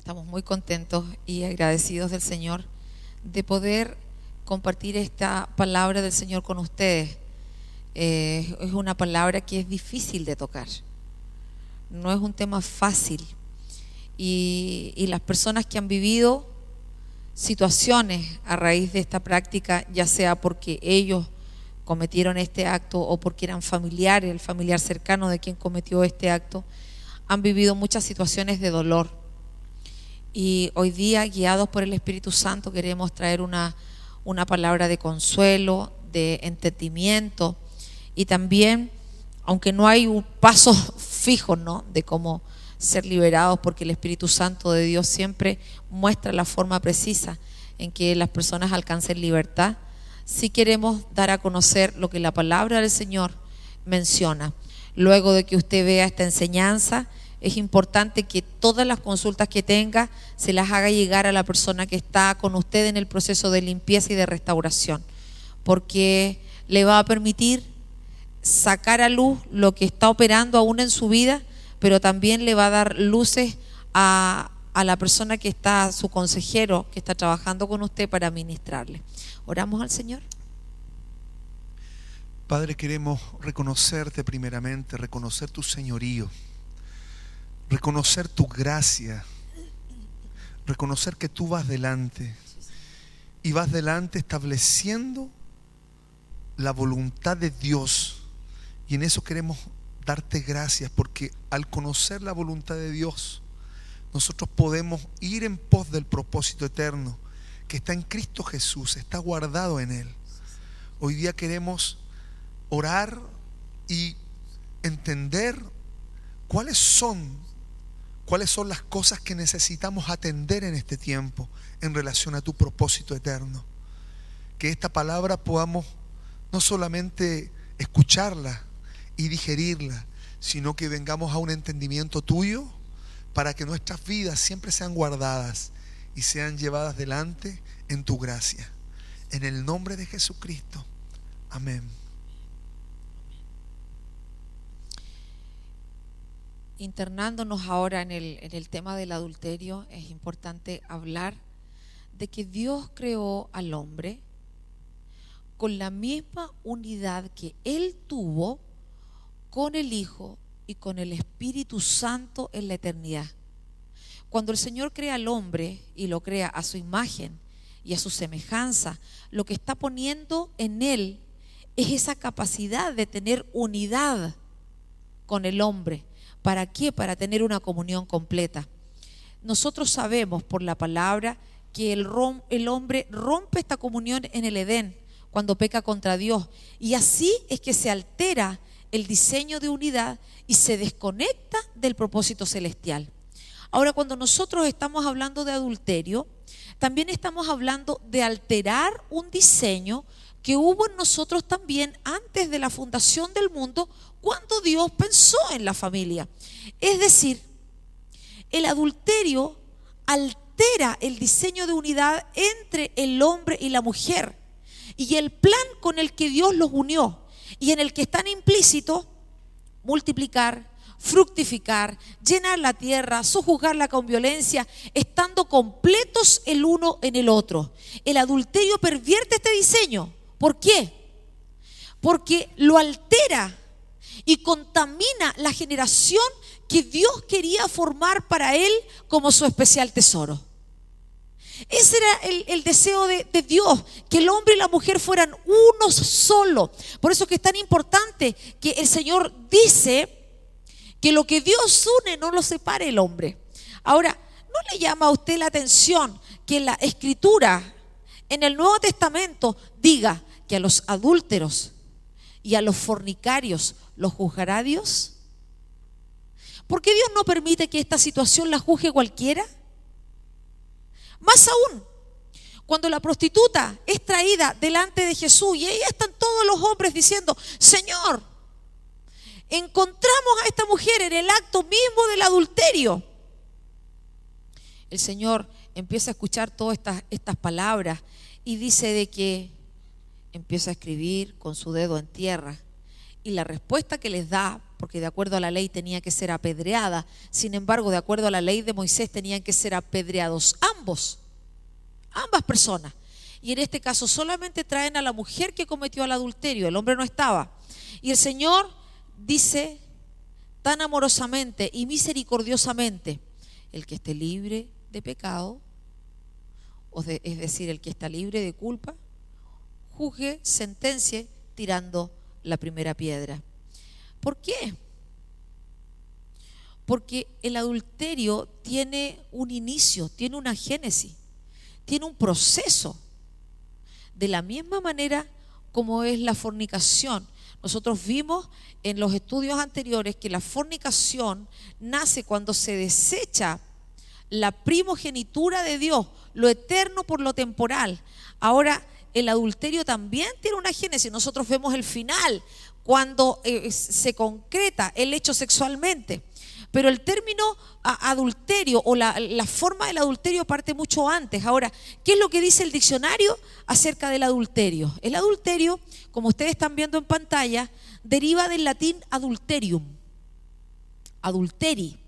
Estamos muy contentos y agradecidos del Señor de poder compartir esta palabra del Señor con ustedes. Es una palabra que es difícil de tocar, no es un tema fácil, y las personas que han vivido situaciones a raíz de esta práctica, ya sea porque ellos cometieron este acto o porque eran familiares, el familiar cercano de quien cometió este acto, han vivido muchas situaciones de dolor. Y hoy día, guiados por el Espíritu Santo, queremos traer una palabra de consuelo, de entendimiento, y también, aunque no hay un paso fijo, ¿no?, de cómo ser liberados, porque el Espíritu Santo de Dios siempre muestra la forma precisa en que las personas alcancen libertad, sí queremos dar a conocer lo que la palabra del Señor menciona. Luego de que usted vea esta enseñanza, es importante que todas las consultas que tenga se las haga llegar a la persona que está con usted en el proceso de limpieza y de restauración, porque le va a permitir sacar a luz lo que está operando aún en su vida, pero también le va a dar luces a la persona que está, su consejero, que está trabajando con usted para ministrarle. Oramos al Señor. Padre, queremos reconocerte primeramente, reconocer tu señorío, reconocer tu gracia, reconocer que tú vas delante y vas delante estableciendo la voluntad de Dios, y en eso queremos darte gracias, porque al conocer la voluntad de Dios nosotros podemos ir en pos del propósito eterno que está en Cristo Jesús, está guardado en Él. Hoy día queremos orar y entender cuáles son las cosas que necesitamos atender en este tiempo en relación a tu propósito eterno. Que esta palabra podamos no solamente escucharla y digerirla, sino que vengamos a un entendimiento tuyo para que nuestras vidas siempre sean guardadas y sean llevadas delante en tu gracia. En el nombre de Jesucristo. Amén. Internándonos ahora en el tema del adulterio, es importante hablar de que Dios creó al hombre con la misma unidad que Él tuvo con el Hijo y con el Espíritu Santo en la eternidad. Cuando el Señor crea al hombre y lo crea a su imagen y a su semejanza, lo que está poniendo en él es esa capacidad de tener unidad con el hombre. ¿Para qué? Para tener una comunión completa. Nosotros sabemos por la palabra que el hombre rompe esta comunión en el Edén cuando peca contra Dios, y así es que se altera el diseño de unidad y se desconecta del propósito celestial. Ahora, cuando nosotros estamos hablando de adulterio, también estamos hablando de alterar un diseño que hubo en nosotros también antes de la fundación del mundo, cuando Dios pensó en la familia. Es decir, el adulterio altera el diseño de unidad entre el hombre y la mujer y el plan con el que Dios los unió, y en el que están implícitos multiplicar, fructificar, llenar la tierra, sojuzgarla con violencia, estando completos el uno en el otro. El adulterio pervierte este diseño. ¿Por qué? Porque lo altera y contamina la generación que Dios quería formar para Él como su especial tesoro. Ese era el deseo de Dios, que el hombre y la mujer fueran uno solo. Por eso es que es tan importante que el Señor dice que lo que Dios une no lo separe el hombre. Ahora, ¿no le llama a usted la atención que la Escritura en el Nuevo Testamento diga que a los adúlteros y a los fornicarios los juzgará Dios? ¿Por qué Dios no permite que esta situación la juzgue cualquiera? Más aún, cuando la prostituta es traída delante de Jesús y ahí están todos los hombres diciendo: Señor, encontramos a esta mujer en el acto mismo del adulterio. El Señor empieza a escuchar todas estas palabras y dice de que empieza a escribir con su dedo en tierra, y la respuesta que les da porque de acuerdo a la ley tenía que ser apedreada. Sin embargo, de acuerdo a la ley de Moisés tenían que ser apedreados ambas personas. Y en este caso solamente traen a la mujer que cometió el adulterio, el hombre no estaba. Y el Señor dice tan amorosamente y misericordiosamente: el que esté libre de pecado, es decir, el que está libre de culpa, juzgue, sentencie tirando la primera piedra. ¿Por qué? Porque el adulterio tiene un inicio, tiene una génesis, tiene un proceso. De la misma manera como es la fornicación. Nosotros vimos en los estudios anteriores que la fornicación nace cuando se desecha la primogenitura de Dios, lo eterno por lo temporal. Ahora, el adulterio también tiene una génesis. Nosotros vemos el final, cuando se concreta el hecho sexualmente. Pero el término adulterio o la forma del adulterio parte mucho antes. Ahora, ¿qué es lo que dice el diccionario acerca del adulterio? El adulterio, como ustedes están viendo en pantalla, deriva del latín adulterium, adulteri.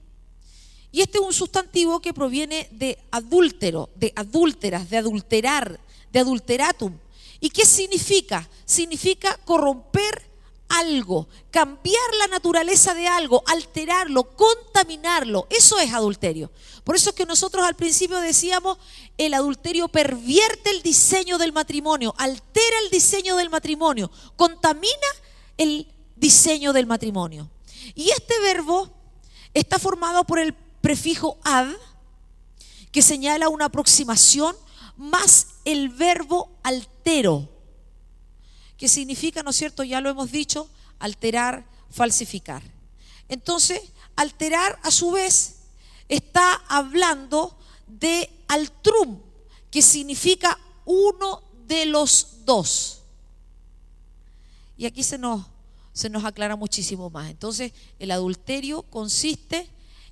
Y este es un sustantivo que proviene de adúltero, de adúlteras, de adulterar, de adulteratum. ¿Y qué significa? Significa corromper algo, cambiar la naturaleza de algo, alterarlo, contaminarlo. Eso es adulterio. Por eso es que nosotros al principio decíamos: el adulterio pervierte el diseño del matrimonio, altera el diseño del matrimonio, contamina el diseño del matrimonio. Y este verbo está formado por el prefijo ad, que señala una aproximación, más el verbo altero, que significa, ¿no es cierto?, ya lo hemos dicho, alterar, falsificar. Entonces, alterar a su vez está hablando de altrum, que significa uno de los dos. Y aquí se nos aclara muchísimo más. Entonces, el adulterio consiste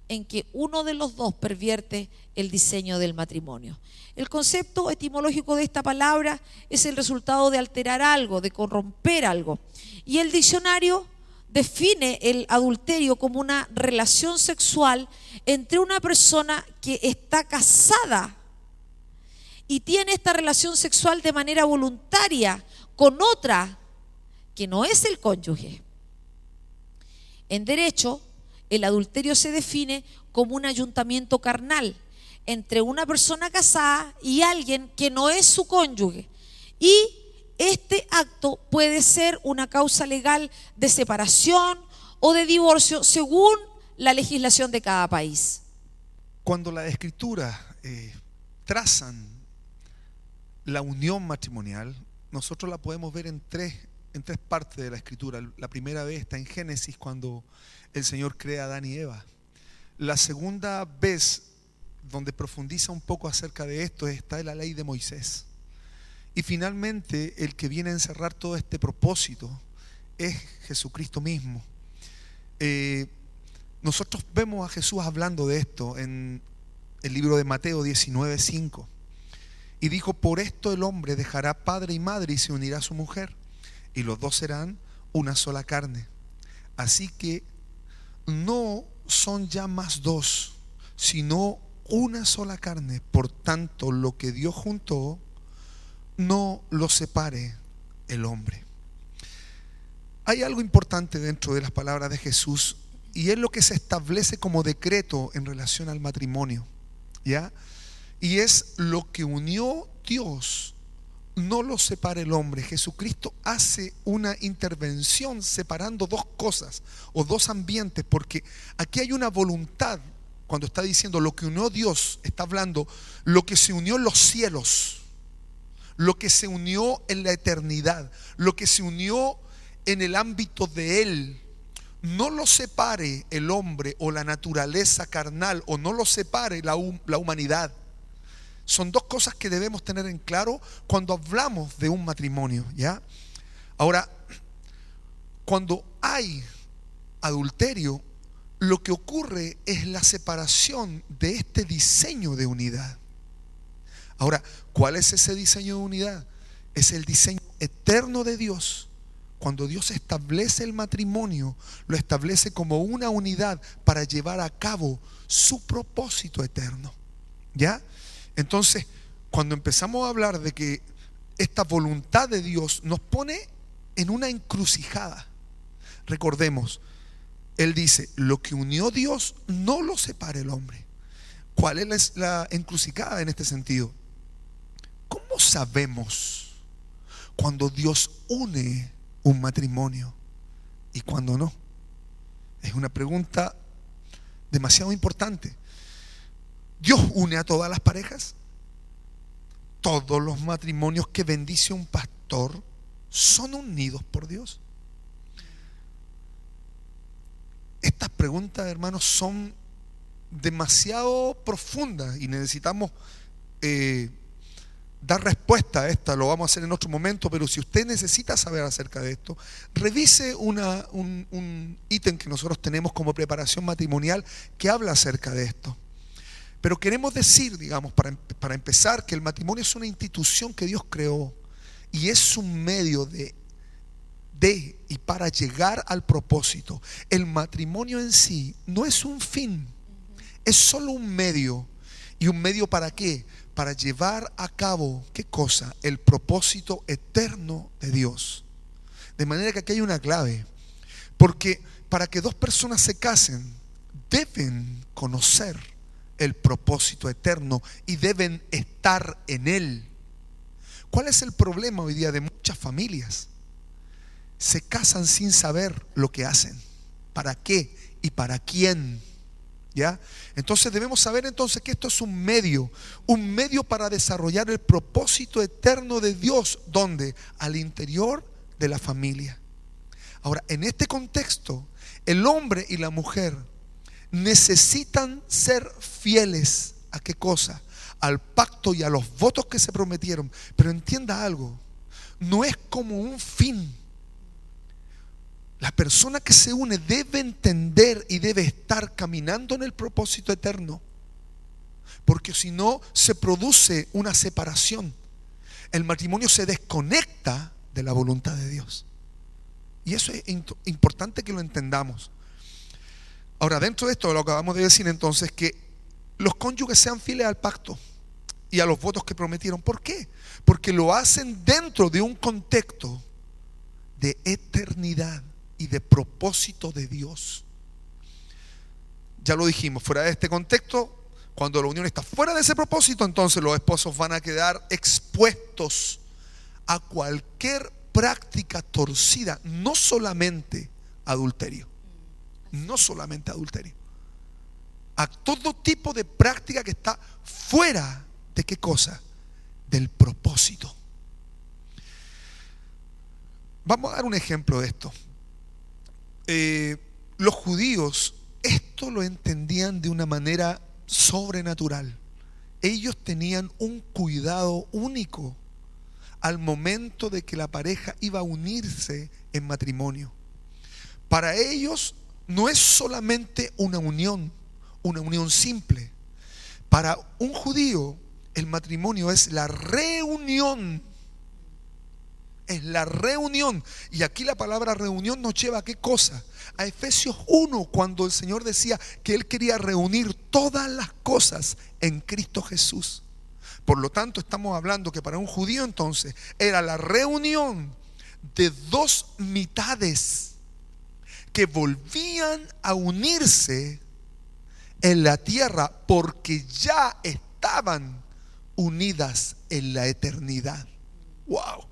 en que uno de los dos pervierte el diseño del matrimonio. El concepto etimológico de esta palabra es el resultado de alterar algo, de corromper algo. Y el diccionario define el adulterio como una relación sexual entre una persona que está casada y tiene esta relación sexual de manera voluntaria con otra que no es el cónyuge. En derecho, el adulterio se define como un ayuntamiento carnal entre una persona casada y alguien que no es su cónyuge. Y este acto puede ser una causa legal de separación o de divorcio según la legislación de cada país. Cuando las escrituras trazan la unión matrimonial, nosotros la podemos ver en tres partes de la escritura. La primera vez está en Génesis, cuando el Señor crea a Adán y Eva. La segunda vez, donde profundiza un poco acerca de esto, está en la ley de Moisés. Y finalmente, el que viene a encerrar todo este propósito es Jesucristo mismo. Nosotros vemos a Jesús hablando de esto en el libro de Mateo 19:5. Y dijo: por esto el hombre dejará padre y madre y se unirá a su mujer, y los dos serán una sola carne. Así que no son ya más dos, sino una sola carne. Por tanto, lo que Dios juntó, no lo separe el hombre. Hay algo importante dentro de las palabras de Jesús, y es lo que se establece como decreto en relación al matrimonio, ¿ya? Y es: lo que unió Dios, no lo separe el hombre. Jesucristo hace una intervención separando dos cosas o dos ambientes, porque aquí hay una voluntad. Cuando está diciendo lo que unió Dios, está hablando lo que se unió en los cielos, lo que se unió en la eternidad, lo que se unió en el ámbito de Él. No lo separe el hombre o la naturaleza carnal, o no lo separe la humanidad. Son dos cosas que debemos tener en claro cuando hablamos de un matrimonio, ¿ya? Ahora, cuando hay adulterio, lo que ocurre es la separación de este diseño de unidad. Ahora, ¿cuál es ese diseño de unidad? Es el diseño eterno de Dios cuando Dios establece el matrimonio, lo establece como una unidad para llevar a cabo su propósito eterno. ¿Ya? Entonces, cuando empezamos a hablar de que esta voluntad de Dios nos pone en una encrucijada, recordemos, Él dice, lo que unió Dios no lo separe el hombre. ¿Cuál es la encrucijada en este sentido? ¿Cómo sabemos cuando Dios une un matrimonio y cuando no? Es una pregunta demasiado importante. ¿Dios une a todas las parejas? ¿Todos los matrimonios que bendice un pastor son unidos por Dios? Estas preguntas, hermanos, son demasiado profundas y necesitamos dar respuesta a esta. Lo vamos a hacer en otro momento, pero si usted necesita saber acerca de esto, revise un ítem que nosotros tenemos como preparación matrimonial que habla acerca de esto. Pero queremos decir, digamos, para empezar, que el matrimonio es una institución que Dios creó y es un medio de y para llegar al propósito. El matrimonio en sí no es un fin, es solo un medio. ¿Y un medio para qué? Para llevar a cabo, ¿qué cosa? El propósito eterno de Dios. De manera que aquí hay una clave, porque para que dos personas se casen deben conocer el propósito eterno y deben estar en él. ¿Cuál es el problema hoy día de muchas familias? Se casan sin saber lo que hacen, para qué y para quién. ¿Ya? Entonces debemos saber entonces que esto es un medio para desarrollar el propósito eterno de Dios, donde al interior de la familia. Ahora, en este contexto, el hombre y la mujer necesitan ser fieles ¿a qué cosa? Al pacto y a los votos que se prometieron. Pero entienda algo, no es como un fin. La persona que se une debe entender y debe estar caminando en el propósito eterno, porque si no se produce una separación. El matrimonio se desconecta de la voluntad de Dios, y eso es importante que lo entendamos. Ahora, dentro de esto lo acabamos de decir entonces, que los cónyuges sean fieles al pacto y a los votos que prometieron. ¿Por qué? Porque lo hacen dentro de un contexto de eternidad y de propósito de Dios. Ya lo dijimos, fuera de este contexto, cuando la unión está fuera de ese propósito, entonces los esposos van a quedar expuestos a cualquier práctica torcida, no solamente adulterio, a todo tipo de práctica que está fuera de ¿qué cosa? Del propósito. Vamos a dar un ejemplo de esto. Los judíos esto lo entendían de una manera sobrenatural. Ellos tenían un cuidado único al momento de que la pareja iba a unirse en matrimonio. Para ellos no es solamente una unión simple. Para un judío el matrimonio es la reunión. Es la reunión. Y aquí la palabra reunión nos lleva a ¿qué cosa? A Efesios 1, cuando el Señor decía que Él quería reunir todas las cosas en Cristo Jesús. Por lo tanto, estamos hablando que para un judío entonces era la reunión de dos mitades que volvían a unirse en la tierra, porque ya estaban unidas en la eternidad. ¡Wow!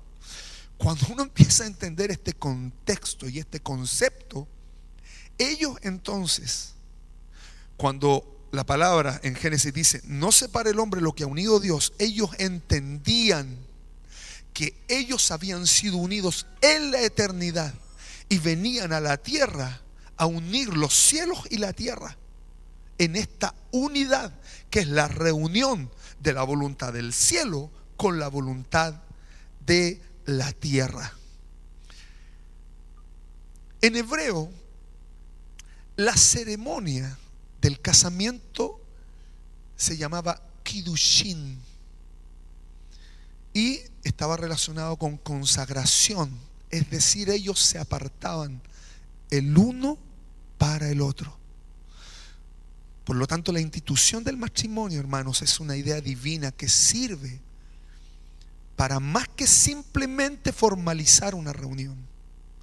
Cuando uno empieza a entender este contexto y este concepto, ellos entonces, cuando la palabra en Génesis dice no separe el hombre lo que ha unido Dios, ellos entendían que ellos habían sido unidos en la eternidad y venían a la tierra a unir los cielos y la tierra en esta unidad que es la reunión de la voluntad del cielo con la voluntad de la tierra. En hebreo, la ceremonia del casamiento se llamaba Kiddushin y estaba relacionado con consagración Es decir, ellos se apartaban el uno para el otro. Por lo tanto, la institución del matrimonio, hermanos, es una idea divina que sirve para más que simplemente formalizar una reunión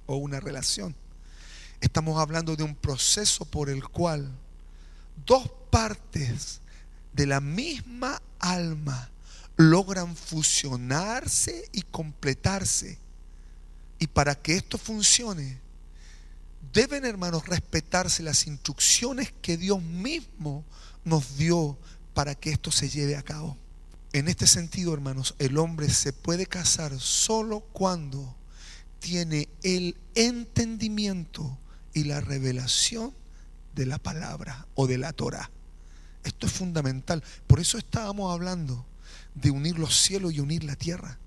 o una relación. Estamos hablando de un proceso por el cual dos partes de la misma alma logran fusionarse y completarse. Y para que esto funcione, deben, hermanos, respetarse las instrucciones que Dios mismo nos dio para que esto se lleve a cabo. En este sentido, hermanos, el hombre se puede casar solo cuando tiene el entendimiento y la revelación de la palabra o de la Torá. Esto es fundamental. Por eso estábamos hablando de unir los cielos y unir la tierra.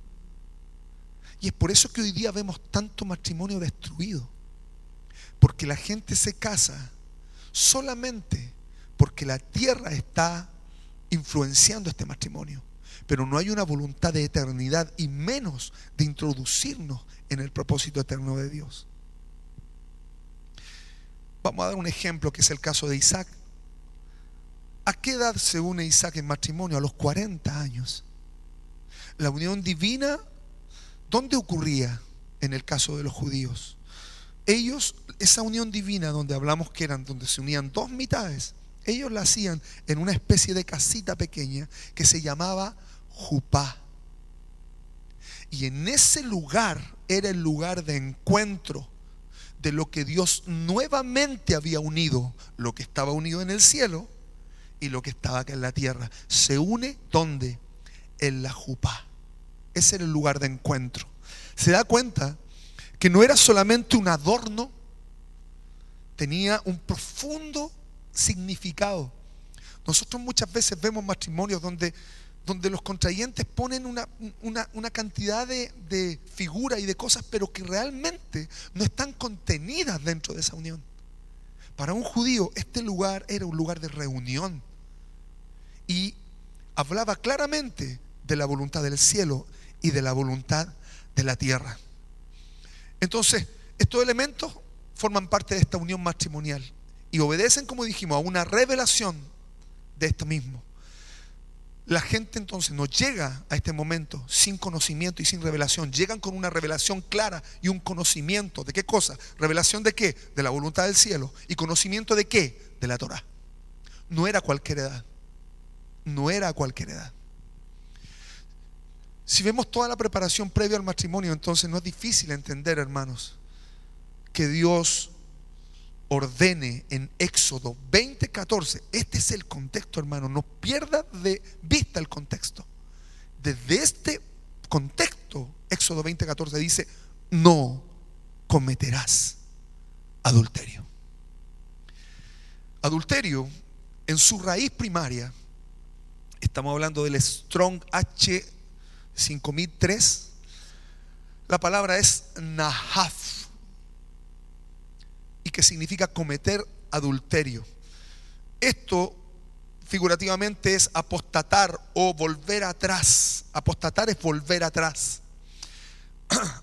Y es por eso que hoy día vemos tanto matrimonio destruido. Porque la gente se casa solamente porque la tierra está influenciando este matrimonio. Pero no hay una voluntad de eternidad y menos de introducirnos en el propósito eterno de Dios. Vamos a dar un ejemplo que es el caso de Isaac. ¿A qué edad se une Isaac en matrimonio? A los 40 años. La unión divina, ¿dónde ocurría en el caso de los judíos? Ellos, esa unión divina donde hablamos que eran, donde se unían dos mitades, ellos la hacían en una especie de casita pequeña que se llamaba Jupá. Y en ese lugar era el lugar de encuentro de lo que Dios nuevamente había unido, lo que estaba unido en el cielo y lo que estaba acá en la tierra. Se une ¿dónde? En la Jupá. Ese era el lugar de encuentro. Se da cuenta que no era solamente un adorno, tenía un profundo significado. Nosotros muchas veces vemos matrimonios donde los contrayentes ponen una cantidad de figuras y de cosas, pero que realmente no están contenidas dentro de esa unión. Para un judío este lugar era un lugar de reunión y hablaba claramente de la voluntad del cielo y de la voluntad de la tierra. Entonces, estos elementos forman parte de esta unión matrimonial y obedecen, como dijimos, a una revelación de esto mismo. La gente entonces no llega a este momento sin conocimiento y sin revelación. Llegan con una revelación clara y un conocimiento. ¿De qué cosa? ¿Revelación de qué? De la voluntad del cielo. ¿Y conocimiento de qué? De la Torá. No era cualquier edad. No era cualquier edad. Si vemos toda la preparación previa al matrimonio, entonces no es difícil entender, hermanos, que Dios ordene en Éxodo 20:14. Este es el contexto, hermano. No pierdas de vista el contexto. Desde este contexto, Éxodo 20:14 dice: no cometerás adulterio. Adulterio, en su raíz primaria, estamos hablando del Strong H5003. La palabra es nahaf, y que significa cometer adulterio. Esto figurativamente es apostatar o volver atrás. Apostatar es volver atrás.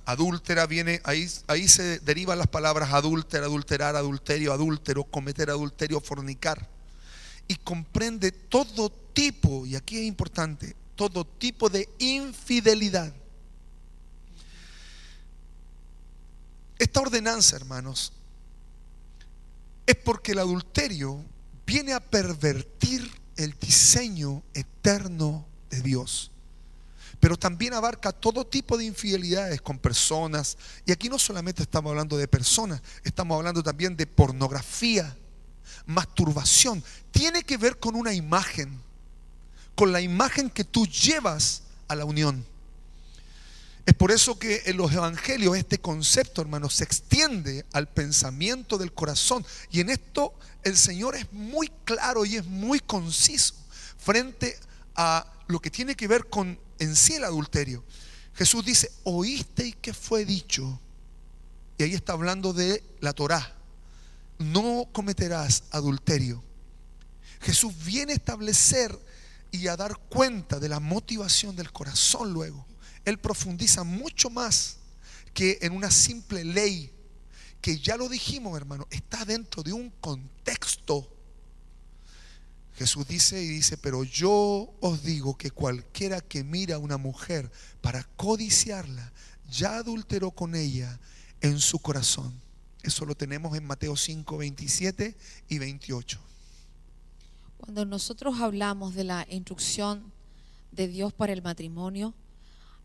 Adúltera viene, ahí se derivan las palabras adúltera, adulterar, adulterio, adúltero, cometer adulterio, fornicar. Y comprende todo tipo, y aquí es importante, todo tipo de infidelidad. Esta ordenanza, hermanos, es porque el adulterio viene a pervertir el diseño eterno de Dios. Pero también abarca todo tipo de infidelidades con personas. Y aquí no solamente estamos hablando de personas, estamos hablando también de pornografía, masturbación. Tiene que ver con una imagen, con la imagen que tú llevas a la unión. Es por eso que en los evangelios este concepto, hermanos, se extiende al pensamiento del corazón. Y en esto el Señor es muy claro y es muy conciso frente a lo que tiene que ver con en sí el adulterio. Jesús dice: oísteis que fue dicho, y ahí está hablando de la Torá: no cometerás adulterio. Jesús viene a establecer y a dar cuenta de la motivación del corazón luego. Él profundiza mucho más que en una simple ley, que ya lo dijimos, hermano, está dentro de un contexto. Jesús dice, pero yo os digo que cualquiera que mira a una mujer para codiciarla, ya adulteró con ella en su corazón. Eso lo tenemos en Mateo 5, 27 y 28. Cuando nosotros hablamos de la instrucción de Dios para el matrimonio,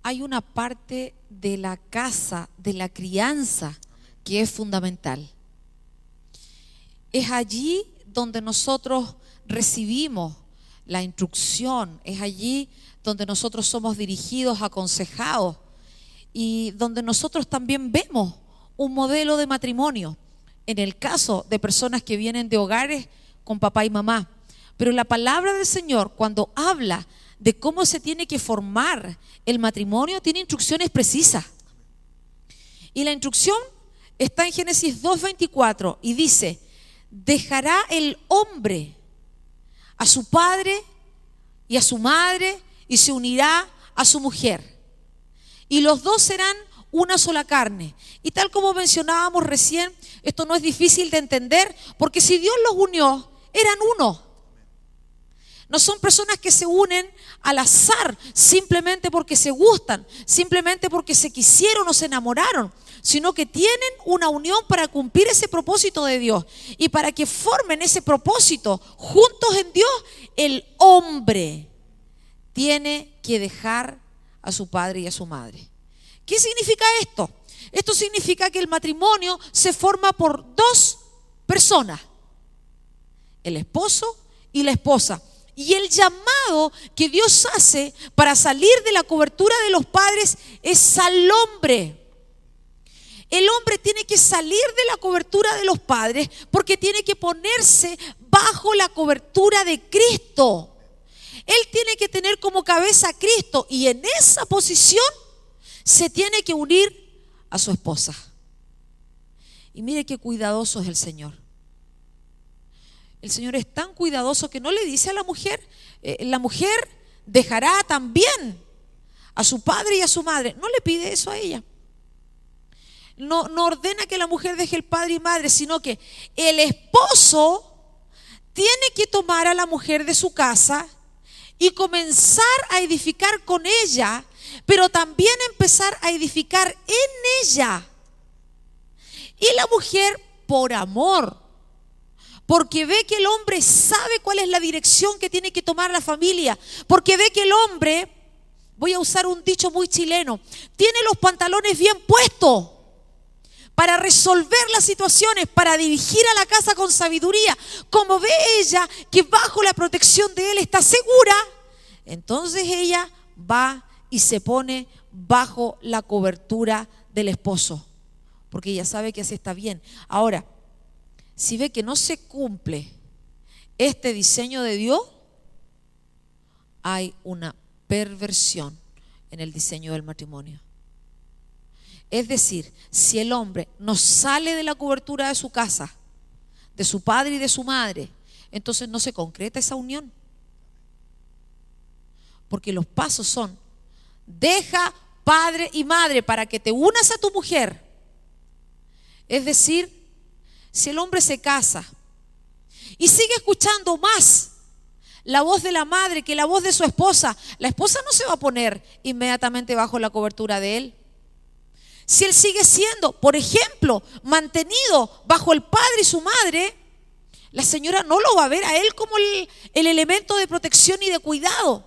hay una parte de la casa, de la crianza, que es fundamental. Es allí donde nosotros recibimos la instrucción, es allí donde nosotros somos dirigidos, aconsejados, y donde nosotros también vemos un modelo de matrimonio, en el caso de personas que vienen de hogares con papá y mamá. Pero la palabra del Señor, cuando habla de cómo se tiene que formar el matrimonio, tiene instrucciones precisas. Y la instrucción está en Génesis 2:24 y dice: dejará el hombre a su padre y a su madre y se unirá a su mujer, y los dos serán una sola carne. Y tal como mencionábamos recién, esto no es difícil de entender, porque si Dios los unió, eran uno. No son personas que se unen al azar, simplemente porque se gustan, simplemente porque se quisieron o se enamoraron, sino que tienen una unión para cumplir ese propósito de Dios. Y para que formen ese propósito juntos en Dios, el hombre tiene que dejar a su padre y a su madre. ¿Qué significa esto? Esto significa que el matrimonio se forma por dos personas, el esposo y la esposa. Y el llamado que Dios hace para salir de la cobertura de los padres es al hombre. El hombre tiene que salir de la cobertura de los padres porque tiene que ponerse bajo la cobertura de Cristo. Él tiene que tener como cabeza a Cristo, y en esa posición se tiene que unir a su esposa. Y mire qué cuidadoso es el Señor. El Señor es tan cuidadoso que no le dice a la mujer dejará también a su padre y a su madre. No le pide eso a ella. No ordena que la mujer deje el padre y madre, sino que el esposo tiene que tomar a la mujer de su casa y comenzar a edificar con ella, pero también empezar a edificar en ella. Y la mujer, por amor, porque ve que el hombre sabe cuál es la dirección que tiene que tomar la familia, porque ve que el hombre, voy a usar un dicho muy chileno, tiene los pantalones bien puestos para resolver las situaciones, para dirigir a la casa con sabiduría. Como ve ella que bajo la protección de él está segura, entonces ella va y se pone bajo la cobertura del esposo, porque ella sabe que así está bien. Ahora, si ve que no se cumple este diseño de Dios, hay una perversión en el diseño del matrimonio. Es decir, si el hombre no sale de la cobertura de su casa, de su padre y de su madre, entonces no se concreta esa unión. Porque los pasos son: deja padre y madre para que te unas a tu mujer. Es decir, si el hombre se casa y sigue escuchando más la voz de la madre que la voz de su esposa, la esposa no se va a poner inmediatamente bajo la cobertura de él. Si él sigue siendo, por ejemplo, mantenido bajo el padre y su madre, la señora no lo va a ver a él como el elemento de protección y de cuidado.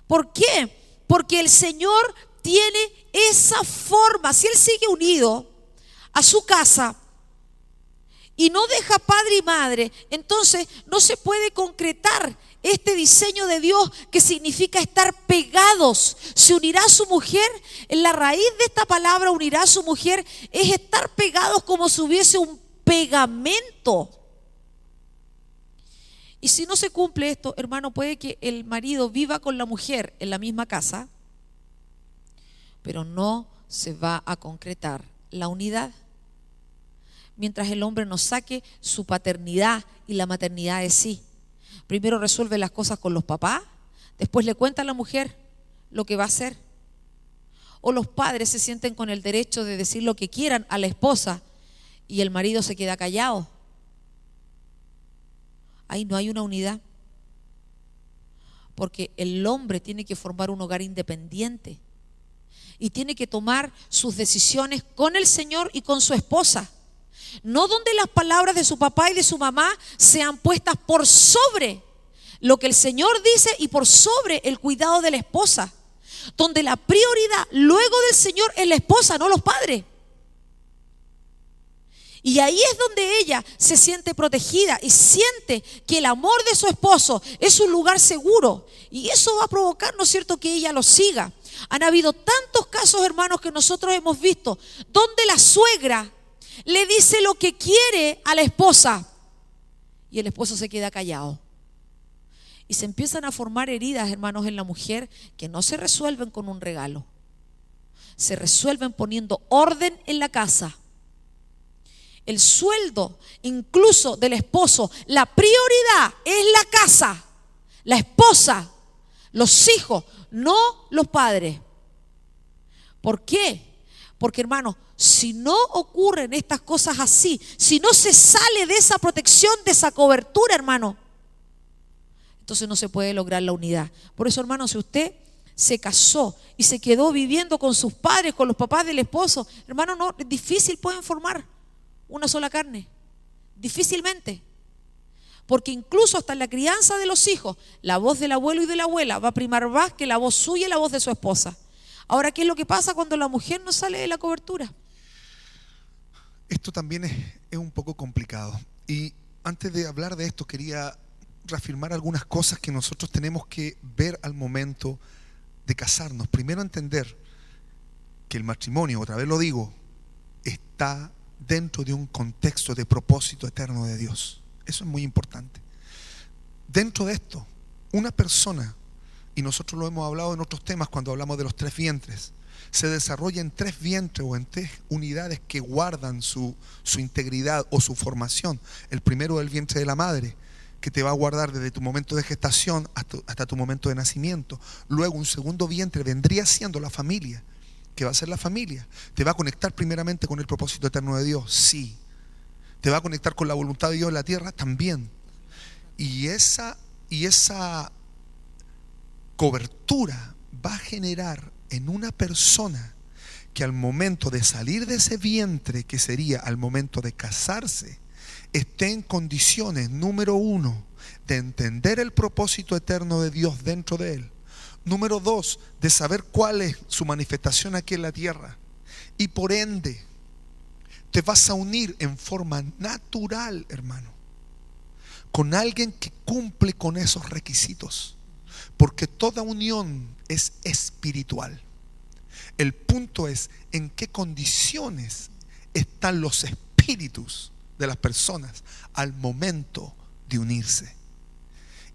¿Por qué? Porque el Señor tiene esa forma. Si él sigue unido a su casa y no deja padre y madre, entonces no se puede concretar este diseño de Dios, que significa estar pegados. Se unirá a su mujer. En la raíz de esta palabra, unirá a su mujer, es estar pegados como si hubiese un pegamento. Y si no se cumple esto, hermano, puede que el marido viva con la mujer en la misma casa, pero no se va a concretar la unidad. Mientras el hombre no saque su paternidad y la maternidad de sí. Primero resuelve las cosas con los papás, después le cuenta a la mujer lo que va a hacer. O los padres se sienten con el derecho de decir lo que quieran a la esposa y el marido se queda callado. Ahí no hay una unidad. Porque el hombre tiene que formar un hogar independiente y tiene que tomar sus decisiones con el Señor y con su esposa. No donde las palabras de su papá y de su mamá sean puestas por sobre lo que el Señor dice y por sobre el cuidado de la esposa. Donde la prioridad luego del Señor es la esposa, no los padres. Y ahí es donde ella se siente protegida y siente que el amor de su esposo es un lugar seguro. Y eso va a provocar, ¿no es cierto?, que ella lo siga. Han habido tantos casos, hermanos, que nosotros hemos visto, donde la suegra le dice lo que quiere a la esposa y el esposo se queda callado. Y se empiezan a formar heridas, hermanos, en la mujer que no se resuelven con un regalo. Se resuelven poniendo orden en la casa. El sueldo, incluso del esposo, la prioridad es la casa, la esposa, los hijos, no los padres. ¿Por qué? Porque, hermanos, si no ocurren estas cosas así, si no se sale de esa protección, de esa cobertura, hermano, entonces no se puede lograr la unidad. Por eso, hermano, si usted se casó y se quedó viviendo con sus padres, con los papás del esposo, hermano, no, es difícil pueden formar una sola carne, difícilmente, porque incluso hasta en la crianza de los hijos, la voz del abuelo y de la abuela va a primar más que la voz suya y la voz de su esposa. Ahora, ¿qué es lo que pasa cuando la mujer no sale de la cobertura? Esto también es un poco complicado, y antes de hablar de esto quería reafirmar algunas cosas que nosotros tenemos que ver al momento de casarnos. Primero, entender que el matrimonio, otra vez lo digo, está dentro de un contexto de propósito eterno de Dios. Eso es muy importante. Dentro de esto, una persona, y nosotros lo hemos hablado en otros temas cuando hablamos de los 3 vientres, se desarrolla en 3 vientres o en 3 unidades que guardan su integridad o su formación. El primero es el vientre de la madre, que te va a guardar desde tu momento de gestación hasta tu momento de nacimiento. Luego un segundo vientre vendría siendo la familia, que va a ser la familia. Te va a conectar primeramente con el propósito eterno de Dios, sí. Te va a conectar con la voluntad de Dios en la tierra, también. Y esa cobertura va a generar en una persona que al momento de salir de ese vientre, que sería al momento de casarse, esté en condiciones, número 1, de entender el propósito eterno de Dios dentro de él. Número 2, de saber cuál es su manifestación aquí en la tierra. Y por ende, te vas a unir en forma natural, hermano, con alguien que cumple con esos requisitos. Porque toda unión es espiritual. El punto es en qué condiciones están los espíritus de las personas al momento de unirse.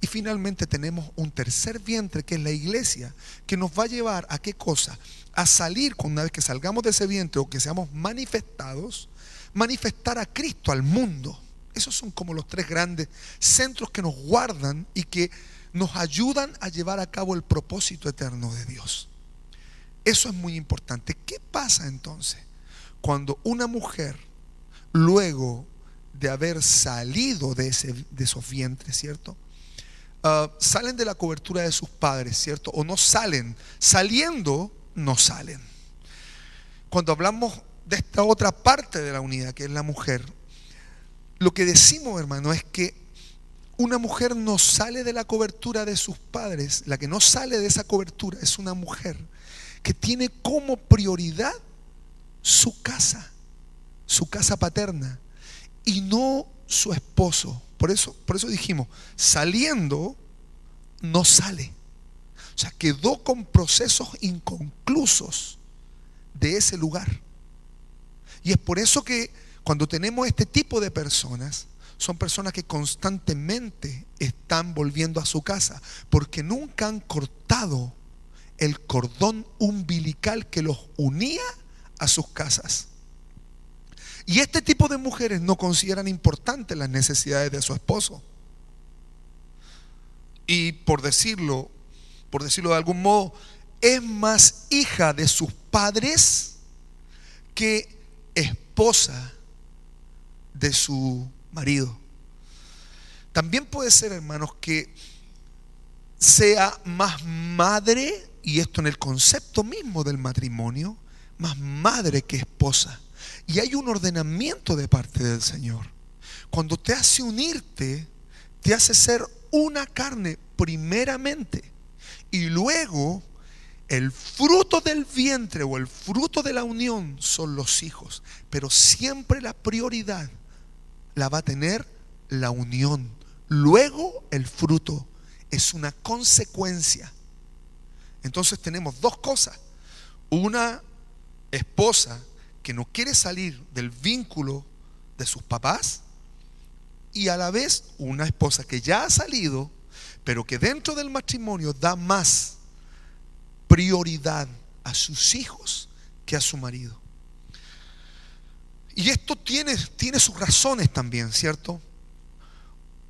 Y finalmente tenemos un tercer vientre, que es la iglesia, que nos va a llevar a qué cosa, a salir, una vez que salgamos de ese vientre o que seamos manifestados, manifestar a Cristo al mundo. Esos son como los 3 grandes centros que nos guardan y que nos ayudan a llevar a cabo el propósito eterno de Dios. Eso es muy importante. ¿Qué pasa entonces cuando una mujer, luego de haber salido de esos vientres, ¿cierto? Salen de la cobertura de sus padres, ¿cierto? O no salen, saliendo no salen. Cuando hablamos de esta otra parte de la unidad, que es la mujer, lo que decimos, hermano, es que una mujer no sale de la cobertura de sus padres. La que no sale de esa cobertura es una mujer que tiene como prioridad su casa paterna, y no su esposo. Por eso dijimos, saliendo no sale. O sea, quedó con procesos inconclusos de ese lugar. Y es por eso que cuando tenemos este tipo de personas, son personas que constantemente están volviendo a su casa, porque nunca han cortado el cordón umbilical que los unía a sus casas. Y este tipo de mujeres no consideran importantes las necesidades de su esposo. Y por decirlo de algún modo, es más hija de sus padres que esposa de su marido. También puede ser, hermanos, que sea más madre, y esto en el concepto mismo del matrimonio, más madre que esposa. Y hay un ordenamiento de parte del Señor. Cuando te hace unirte, te hace ser una carne primeramente, y luego el fruto del vientre o el fruto de la unión son los hijos. Pero siempre la prioridad la va a tener la unión. Luego el fruto es una consecuencia. Entonces tenemos dos cosas: una esposa que no quiere salir del vínculo de sus papás, y a la vez una esposa que ya ha salido, pero que dentro del matrimonio da más prioridad a sus hijos que a su marido. Y esto tiene sus razones también, ¿cierto?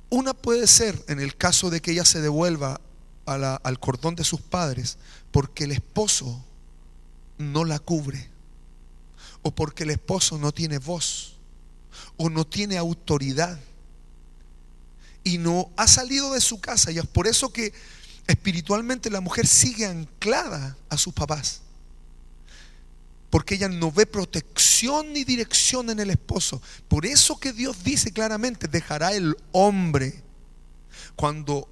Una puede ser en el caso de que ella se devuelva al cordón de sus padres porque el esposo no la cubre, o porque el esposo no tiene voz o no tiene autoridad y no ha salido de su casa. Y es por eso que espiritualmente la mujer sigue anclada a sus papás, porque ella no ve protección ni dirección en el esposo. Por eso que Dios dice claramente: dejará el hombre. Cuando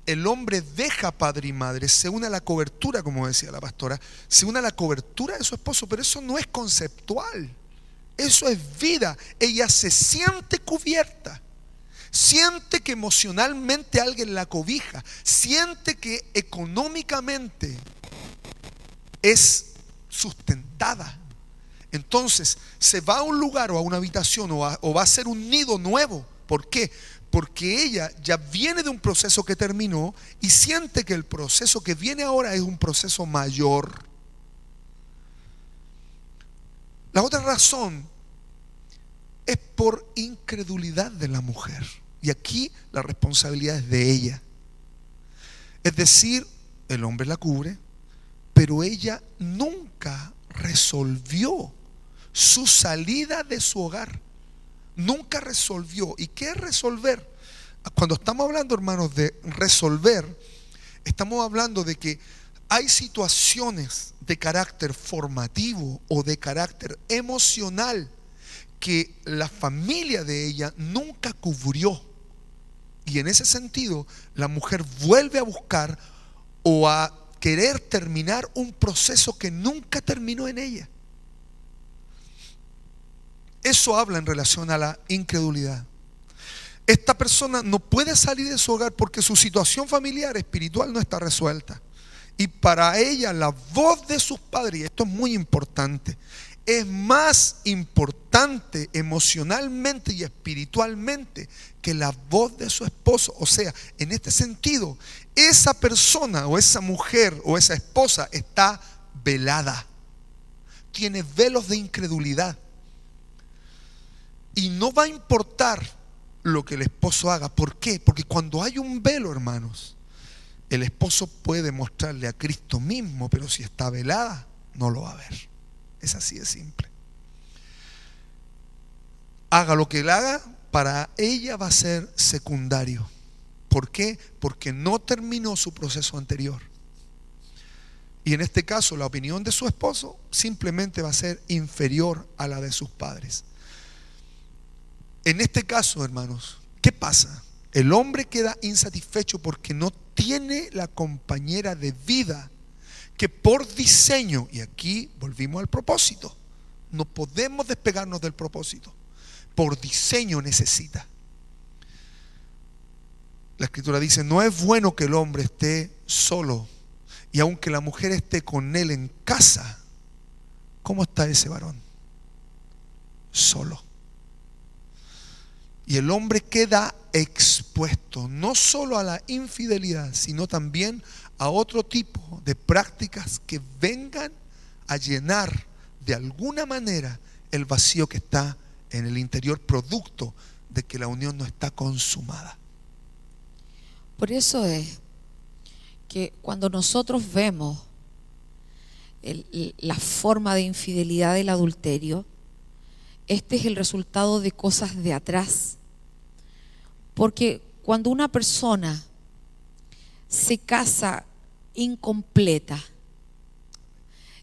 el hombre deja padre y madre, se une a la cobertura, como decía la pastora, se une a la cobertura de su esposo. Pero eso no es conceptual, eso es vida. Ella se siente cubierta, siente que emocionalmente alguien la cobija, siente que económicamente es sustentada. Entonces se va a un lugar o a una habitación o va a ser un nido nuevo. ¿Por qué? Porque ella ya viene de un proceso que terminó y siente que el proceso que viene ahora es un proceso mayor. La otra razón es por incredulidad de la mujer, y aquí la responsabilidad es de ella. Es decir, el hombre la cubre, pero ella nunca resolvió su salida de su hogar. Nunca resolvió. ¿Y qué es resolver? Cuando estamos hablando, hermanos, de resolver, estamos hablando de que hay situaciones de carácter formativo o de carácter emocional que la familia de ella nunca cubrió. Y en ese sentido, la mujer vuelve a buscar o a querer terminar un proceso que nunca terminó en ella. Eso habla en relación a la incredulidad. Esta persona no puede salir de su hogar porque su situación familiar, espiritual, no está resuelta. Y para ella la voz de sus padres, y esto es muy importante, es más importante emocionalmente y espiritualmente que la voz de su esposo. O sea, en este sentido, esa persona o esa mujer o esa esposa está velada, tiene velos de incredulidad. Y no va a importar lo que el esposo haga. ¿Por qué? Porque cuando hay un velo, hermanos, el esposo puede mostrarle a Cristo mismo, pero si está velada, no lo va a ver. Es así de simple. Haga lo que él haga, para ella va a ser secundario. ¿Por qué? Porque no terminó su proceso anterior. Y en este caso, la opinión de su esposo simplemente va a ser inferior a la de sus padres. En este caso, hermanos, ¿qué pasa? El hombre queda insatisfecho porque no tiene la compañera de vida que por diseño, y aquí volvimos al propósito, no podemos despegarnos del propósito, por diseño necesita. La Escritura dice: no es bueno que el hombre esté solo, y aunque la mujer esté con él en casa, ¿cómo está ese varón? Solo. Y el hombre queda expuesto no solo a la infidelidad, sino también a otro tipo de prácticas que vengan a llenar de alguna manera el vacío que está en el interior, producto de que la unión no está consumada. Por eso es que cuando nosotros vemos la forma de infidelidad del adulterio, este es el resultado de cosas de atrás. Porque cuando una persona se casa incompleta,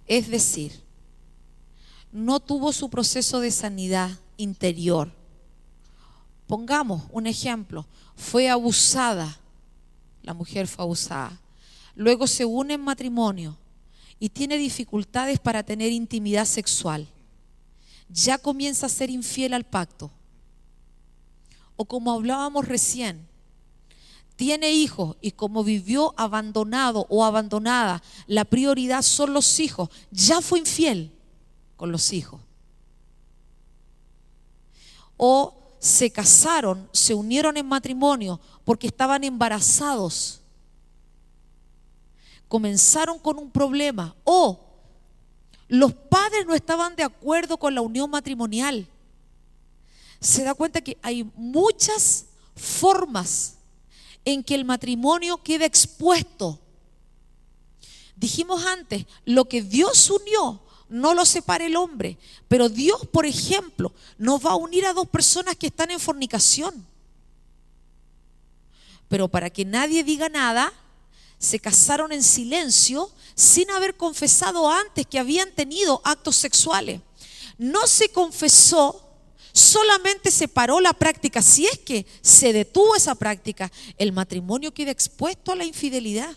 es decir, no tuvo su proceso de sanidad interior. Pongamos un ejemplo, fue abusada, la mujer fue abusada, luego se une en matrimonio y tiene dificultades para tener intimidad sexual, ya comienza a ser infiel al pacto. O como hablábamos recién, tiene hijos y como vivió abandonado o abandonada, la prioridad son los hijos, ya fue infiel con los hijos. O se casaron, se unieron en matrimonio porque estaban embarazados, comenzaron con un problema, o los padres no estaban de acuerdo con la unión matrimonial. Se da cuenta que hay muchas formas en que el matrimonio queda expuesto. Dijimos antes, lo que Dios unió no lo separa el hombre, pero Dios, por ejemplo, no va a unir a dos personas que están en fornicación. Pero para que nadie diga nada, se casaron en silencio sin haber confesado antes que habían tenido actos sexuales. No se confesó, solamente se paró la práctica. Si es que se detuvo esa práctica, el matrimonio queda expuesto a la infidelidad,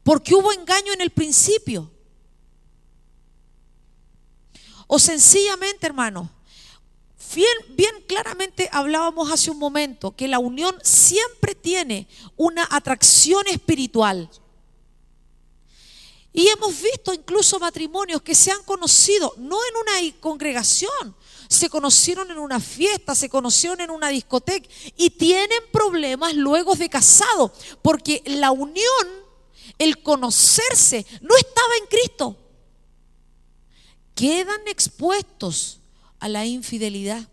porque hubo engaño en el principio. O sencillamente, hermano, bien claramente hablábamos hace un momento que la unión siempre tiene una atracción espiritual. Y hemos visto incluso matrimonios que se han conocido no en una congregación, se conocieron en una fiesta, se conocieron en una discoteca y tienen problemas luego de casado, porque la unión, el conocerse, no estaba en Cristo. Quedan expuestos a la infidelidad.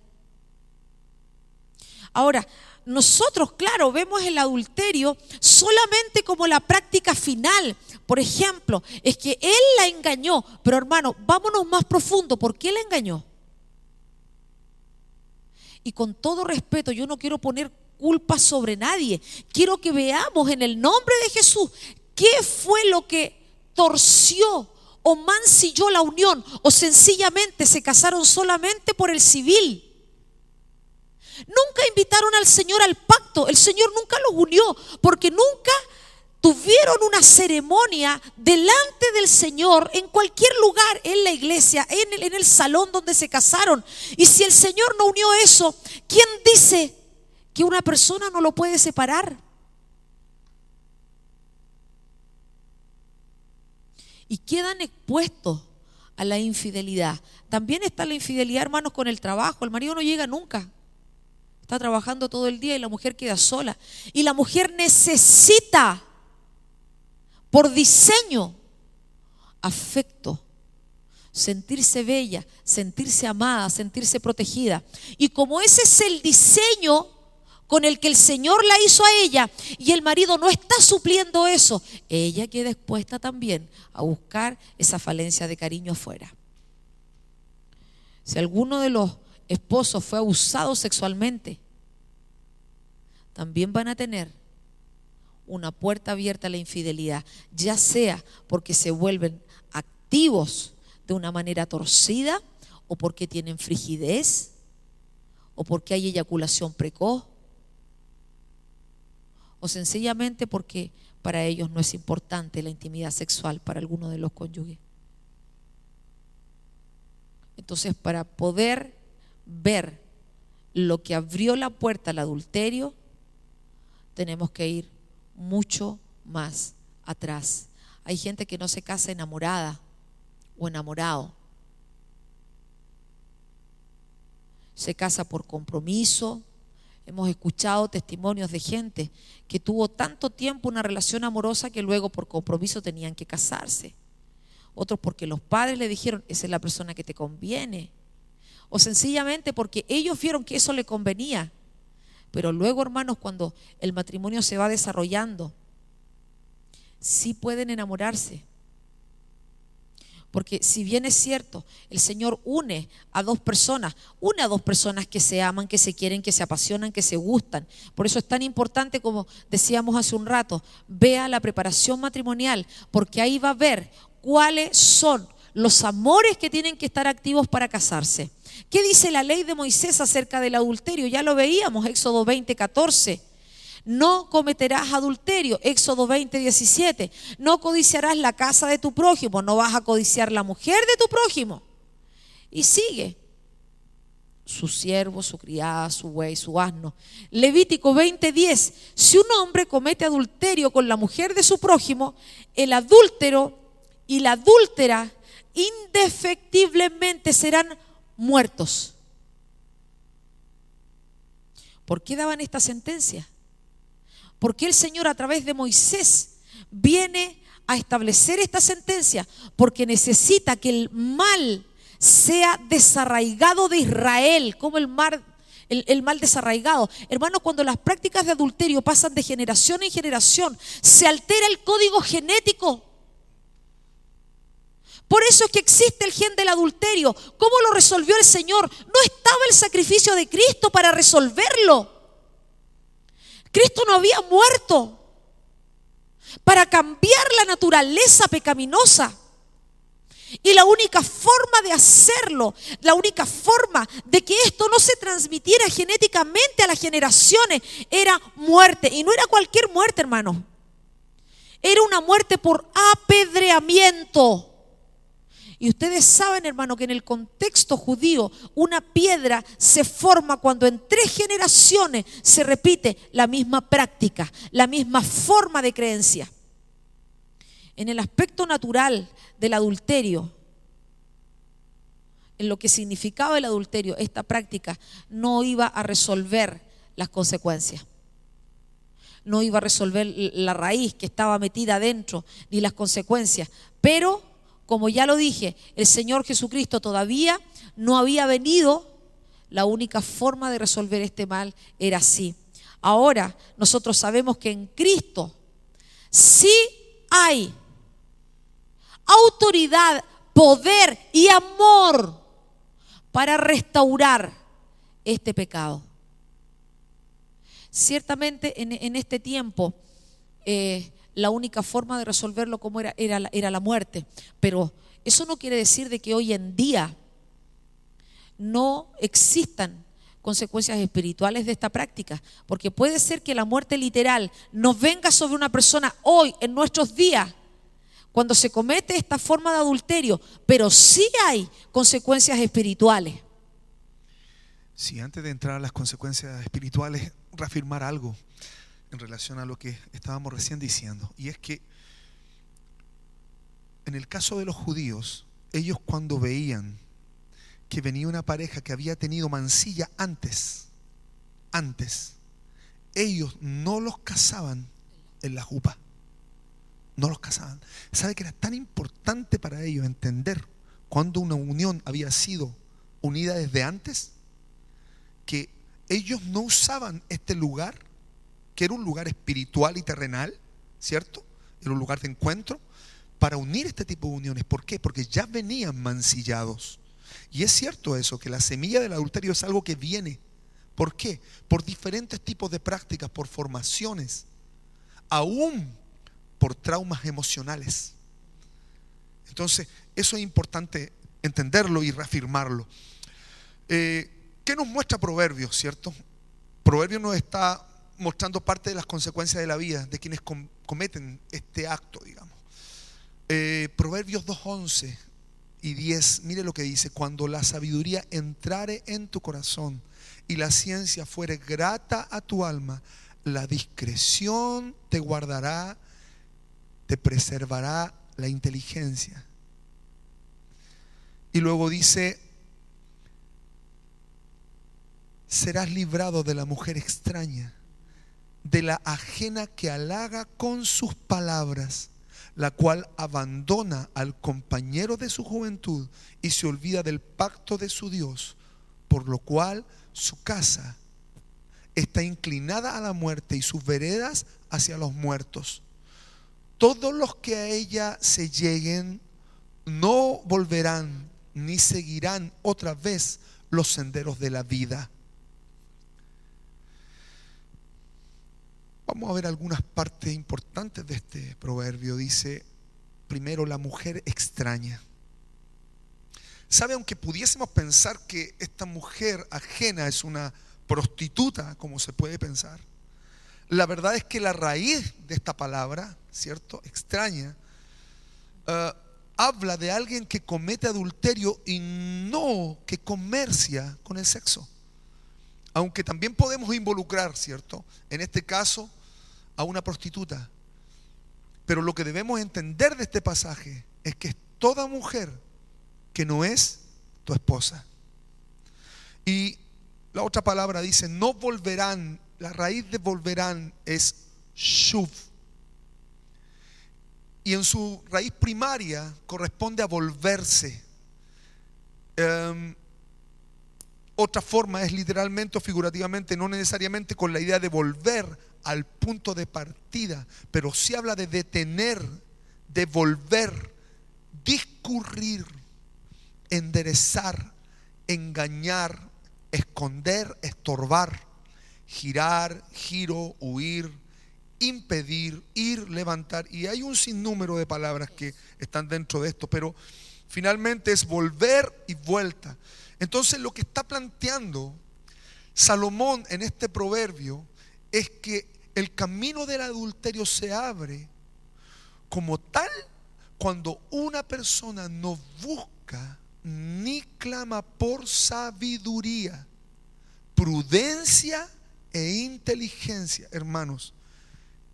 Ahora, nosotros, claro, vemos el adulterio solamente como la práctica final. Por ejemplo, es que él la engañó, pero hermano, vámonos más profundo. ¿Por qué la engañó? Y con todo respeto, yo no quiero poner culpa sobre nadie. Quiero que veamos en el nombre de Jesús qué fue lo que torció o mancilló la unión, o sencillamente se casaron solamente por el civil. Nunca invitaron al Señor al pacto, el Señor nunca los unió, porque nunca tuvieron una ceremonia delante del Señor en cualquier lugar, en la iglesia, en el salón donde se casaron. Y si el Señor no unió eso, ¿quién dice que una persona no lo puede separar? Y quedan expuestos a la infidelidad. También está la infidelidad, hermanos, con el trabajo. El marido no llega nunca, está trabajando todo el día y la mujer queda sola. Y la mujer necesita, por diseño, afecto, sentirse bella, sentirse amada, sentirse protegida. Y como ese es el diseño con el que el Señor la hizo a ella, y el marido no está supliendo eso, ella queda expuesta también a buscar esa falencia de cariño afuera. Si alguno de los esposos fue abusado sexualmente, también van a tener una puerta abierta a la infidelidad, ya sea porque se vuelven activos de una manera torcida, o porque tienen frigidez, o porque hay eyaculación precoz, o sencillamente porque para ellos no es importante la intimidad sexual para alguno de los cónyuges. Entonces, para poder ver lo que abrió la puerta al adulterio, tenemos que ir mucho más atrás. Hay gente que no se casa enamorada o enamorado. Se casa por compromiso. Hemos escuchado testimonios de gente que tuvo tanto tiempo una relación amorosa que luego por compromiso tenían que casarse. Otros porque los padres le dijeron, esa es la persona que te conviene. O sencillamente porque ellos vieron que eso le convenía. Pero luego, hermanos, cuando el matrimonio se va desarrollando sí pueden enamorarse. Porque si bien es cierto, el Señor une a dos personas que se aman, que se quieren, que se apasionan, que se gustan. Por eso es tan importante, como decíamos hace un rato, vea la preparación matrimonial, porque ahí va a ver cuáles son los amores que tienen que estar activos para casarse. ¿Qué dice la ley de Moisés acerca del adulterio? Ya lo veíamos, Éxodo 20:14. No cometerás adulterio, Éxodo 20:17. No codiciarás la casa de tu prójimo, no vas a codiciar la mujer de tu prójimo. Y sigue: su siervo, su criada, su buey, su asno. Levítico 20:10. Si un hombre comete adulterio con la mujer de su prójimo, el adúltero y la adúltera indefectiblemente serán muertos. ¿Por qué daban esta sentencia? Porque el Señor a través de Moisés viene a establecer esta sentencia, porque necesita que el mal sea desarraigado de Israel, como el mal desarraigado. Hermanos, cuando las prácticas de adulterio pasan de generación en generación, se altera el código genético. Por eso es que existe el gen del adulterio. ¿Cómo lo resolvió el Señor? No estaba el sacrificio de Cristo para resolverlo. Cristo no había muerto para cambiar la naturaleza pecaminosa. Y la única forma de hacerlo, la única forma de que esto no se transmitiera genéticamente a las generaciones, era muerte. Y no era cualquier muerte, hermano. Era una muerte por apedreamiento. Y ustedes saben, hermano, que en el contexto judío una piedra se forma cuando en 3 generaciones se repite la misma práctica, la misma forma de creencia. En el aspecto natural del adulterio, en lo que significaba el adulterio, esta práctica no iba a resolver las consecuencias. No iba a resolver la raíz que estaba metida adentro, ni las consecuencias. Pero, como ya lo dije, el Señor Jesucristo todavía no había venido. La única forma de resolver este mal era así. Ahora nosotros sabemos que en Cristo sí hay autoridad, poder y amor para restaurar este pecado. Ciertamente en este tiempo la única forma de resolverlo como era la muerte. Pero eso no quiere decir de que hoy en día no existan consecuencias espirituales de esta práctica. Porque puede ser que la muerte literal no venga sobre una persona hoy, en nuestros días, cuando se comete esta forma de adulterio, pero sí hay consecuencias espirituales. Sí, antes de entrar a las consecuencias espirituales, reafirmar algo en relación a lo que estábamos recién diciendo, y es que en el caso de los judíos, ellos cuando veían que venía una pareja que había tenido mancilla antes, ellos no los casaban en la jupa, no los casaban. ¿Sabe que era tan importante para ellos entender cuando una unión había sido unida desde antes? Que ellos no usaban este lugar, que era un lugar espiritual y terrenal, ¿cierto? Era un lugar de encuentro, para unir este tipo de uniones. ¿Por qué? Porque ya venían mancillados. Y es cierto eso, que la semilla del adulterio es algo que viene. ¿Por qué? Por diferentes tipos de prácticas, por formaciones, aún por traumas emocionales. Entonces, eso es importante entenderlo y reafirmarlo. ¿Qué nos muestra Proverbios, cierto? Proverbios nos está mostrando parte de las consecuencias de la vida de quienes cometen este acto, digamos. Proverbios 2:11 y 10, mire lo que dice: cuando la sabiduría entrare en tu corazón y la ciencia fuere grata a tu alma, la discreción te guardará, te preservará la inteligencia. Y luego dice: serás librado de la mujer extraña, de la ajena que halaga con sus palabras, la cual abandona al compañero de su juventud y se olvida del pacto de su Dios, por lo cual su casa está inclinada a la muerte y sus veredas hacia los muertos. todos los que a ella se lleguen no volverán ni seguirán otra vez los senderos de la vida. Vamos a ver algunas partes importantes de este proverbio. Dice, primero, la mujer extraña. ¿Sabe? Aunque pudiésemos pensar que esta mujer ajena es una prostituta, como se puede pensar, la verdad es que la raíz de esta palabra, ¿cierto? Extraña, habla de alguien que comete adulterio y no que comercia con el sexo. Aunque también podemos involucrar, ¿cierto?, en este caso, a una prostituta. Pero lo que debemos entender de este pasaje es que es toda mujer que no es tu esposa. Y la otra palabra dice, no volverán. La raíz de volverán es shuv. Y en su raíz primaria corresponde a volverse. Otra forma es literalmente o figurativamente, no necesariamente con la idea de volver al punto de partida, pero sí habla de detener, de volver, discurrir, enderezar, engañar, esconder, estorbar, girar, giro, huir, impedir, ir, levantar. Y hay un sinnúmero de palabras que están dentro de esto, pero finalmente es volver y vuelta. Entonces lo que está planteando Salomón en este proverbio es que el camino del adulterio se abre como tal cuando una persona no busca ni clama por sabiduría, prudencia e inteligencia. Hermanos,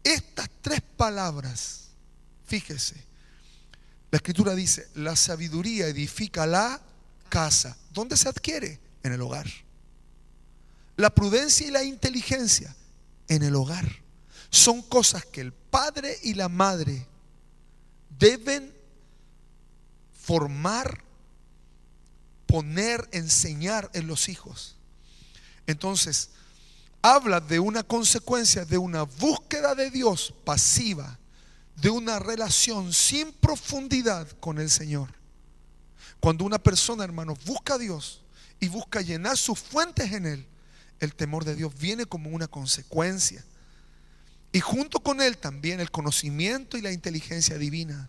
estas tres palabras, fíjese, la Escritura dice, la sabiduría edifica la casa. ¿Dónde se adquiere? En el hogar. La prudencia y la inteligencia en el hogar. Son cosas que el padre y la madre deben formar, poner, enseñar en los hijos. Entonces, habla de una consecuencia de una búsqueda de Dios pasiva, de una relación sin profundidad con el Señor. Cuando una persona, hermanos, busca a Dios y busca llenar sus fuentes en Él, el temor de Dios viene como una consecuencia. Y junto con Él también el conocimiento y la inteligencia divina.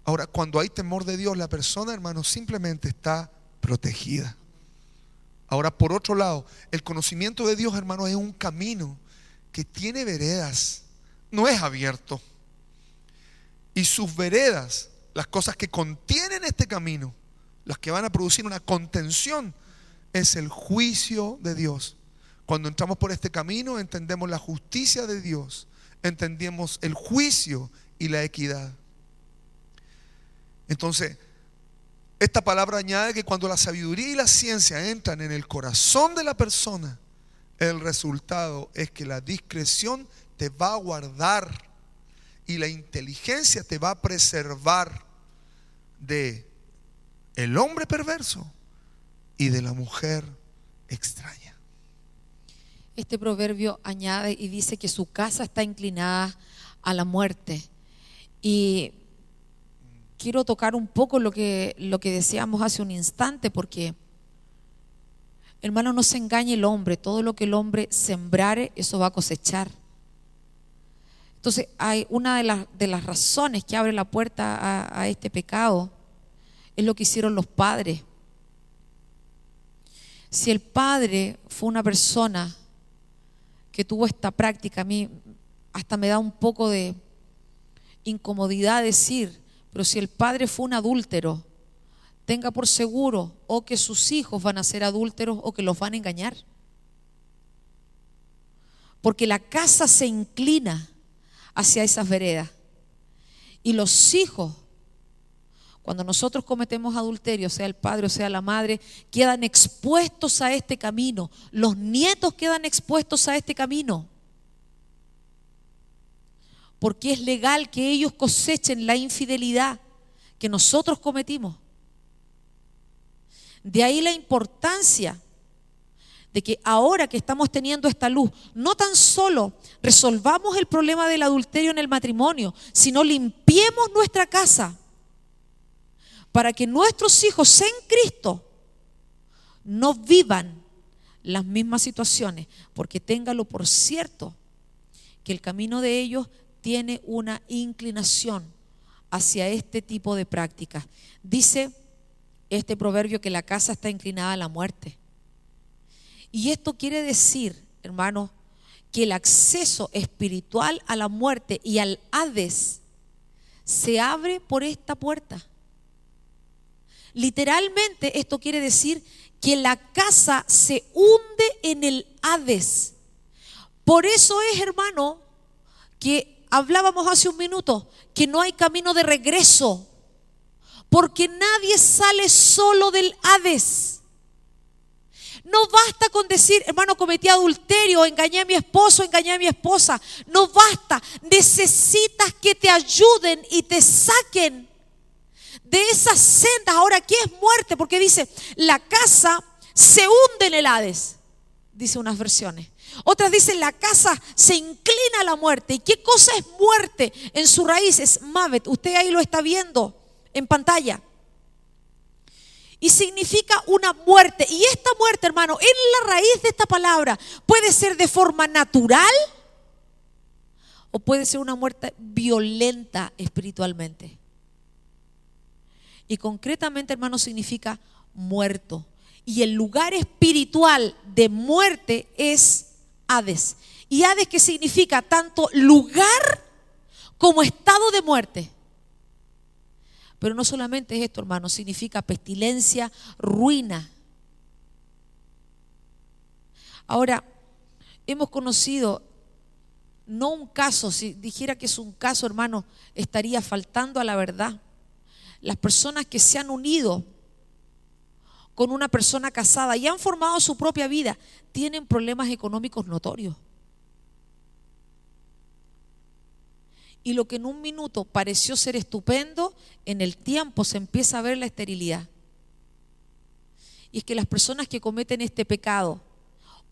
Ahora, cuando hay temor de Dios, la persona, hermanos, simplemente está protegida. Ahora, por otro lado, el conocimiento de Dios, hermanos, es un camino que tiene veredas, no es abierto. Y sus veredas, las cosas que contienen este camino, las que van a producir una contención, es el juicio de Dios. Cuando entramos por este camino, entendemos la justicia de Dios, entendemos el juicio y la equidad. Entonces, esta palabra añade que cuando la sabiduría y la ciencia entran en el corazón de la persona, el resultado es que la discreción te va a guardar y la inteligencia te va a preservar de el hombre perverso y de la mujer extraña. Este proverbio añade y dice que su casa está inclinada a la muerte. Y quiero tocar un poco lo que decíamos hace un instante, porque, hermano, no se engañe el hombre. Todo lo que el hombre sembrare, eso va a cosechar. Entonces, hay una de las razones que abre la puerta a este pecado es lo que hicieron los padres. Si el padre fue una persona que tuvo esta práctica, a mí hasta me da un poco de incomodidad decir, pero si el padre fue un adúltero, tenga por seguro o que sus hijos van a ser adúlteros o que los van a engañar. Porque la casa se inclina hacia esas veredas. Y los hijos, cuando nosotros cometemos adulterio, sea el padre o sea la madre, quedan expuestos a este camino. Los nietos quedan expuestos a este camino. Porque es legal que ellos cosechen la infidelidad que nosotros cometimos. De ahí la importancia de que ahora que estamos teniendo esta luz, no tan solo resolvamos el problema del adulterio en el matrimonio, sino limpiemos nuestra casa para que nuestros hijos en Cristo no vivan las mismas situaciones, porque téngalo por cierto que el camino de ellos tiene una inclinación hacia este tipo de prácticas. Dice este proverbio que la casa está inclinada a la muerte. Y esto quiere decir, hermanos, que el acceso espiritual a la muerte y al Hades se abre por esta puerta. Literalmente esto quiere decir que la casa se hunde en el Hades. Por eso es, hermano, que hablábamos hace un minuto, que no hay camino de regreso, porque nadie sale solo del Hades. No basta con decir, hermano, cometí adulterio, engañé a mi esposo, engañé a mi esposa. No basta, necesitas que te ayuden y te saquen de esas sendas. Ahora, ¿qué es muerte? Porque dice, la casa se hunde en el Hades, dice unas versiones. Otras dicen, la casa se inclina a la muerte. ¿Y qué cosa es muerte? En su raíz es Mavet. Usted ahí lo está viendo en pantalla. Y significa una muerte. Y esta muerte, hermano, en la raíz de esta palabra puede ser de forma natural o puede ser una muerte violenta espiritualmente. Y concretamente, hermano, significa muerto. Y el lugar espiritual de muerte es Hades. Y Hades, que significa tanto lugar como estado de muerte. Pero no solamente es esto, hermano, significa pestilencia, ruina. Ahora, hemos conocido, no un caso, si dijera que es un caso, hermano, estaría faltando a la verdad. Las personas que se han unido con una persona casada y han formado su propia vida, tienen problemas económicos notorios. Y lo que en un minuto pareció ser estupendo, en el tiempo se empieza a ver la esterilidad. Y es que las personas que cometen este pecado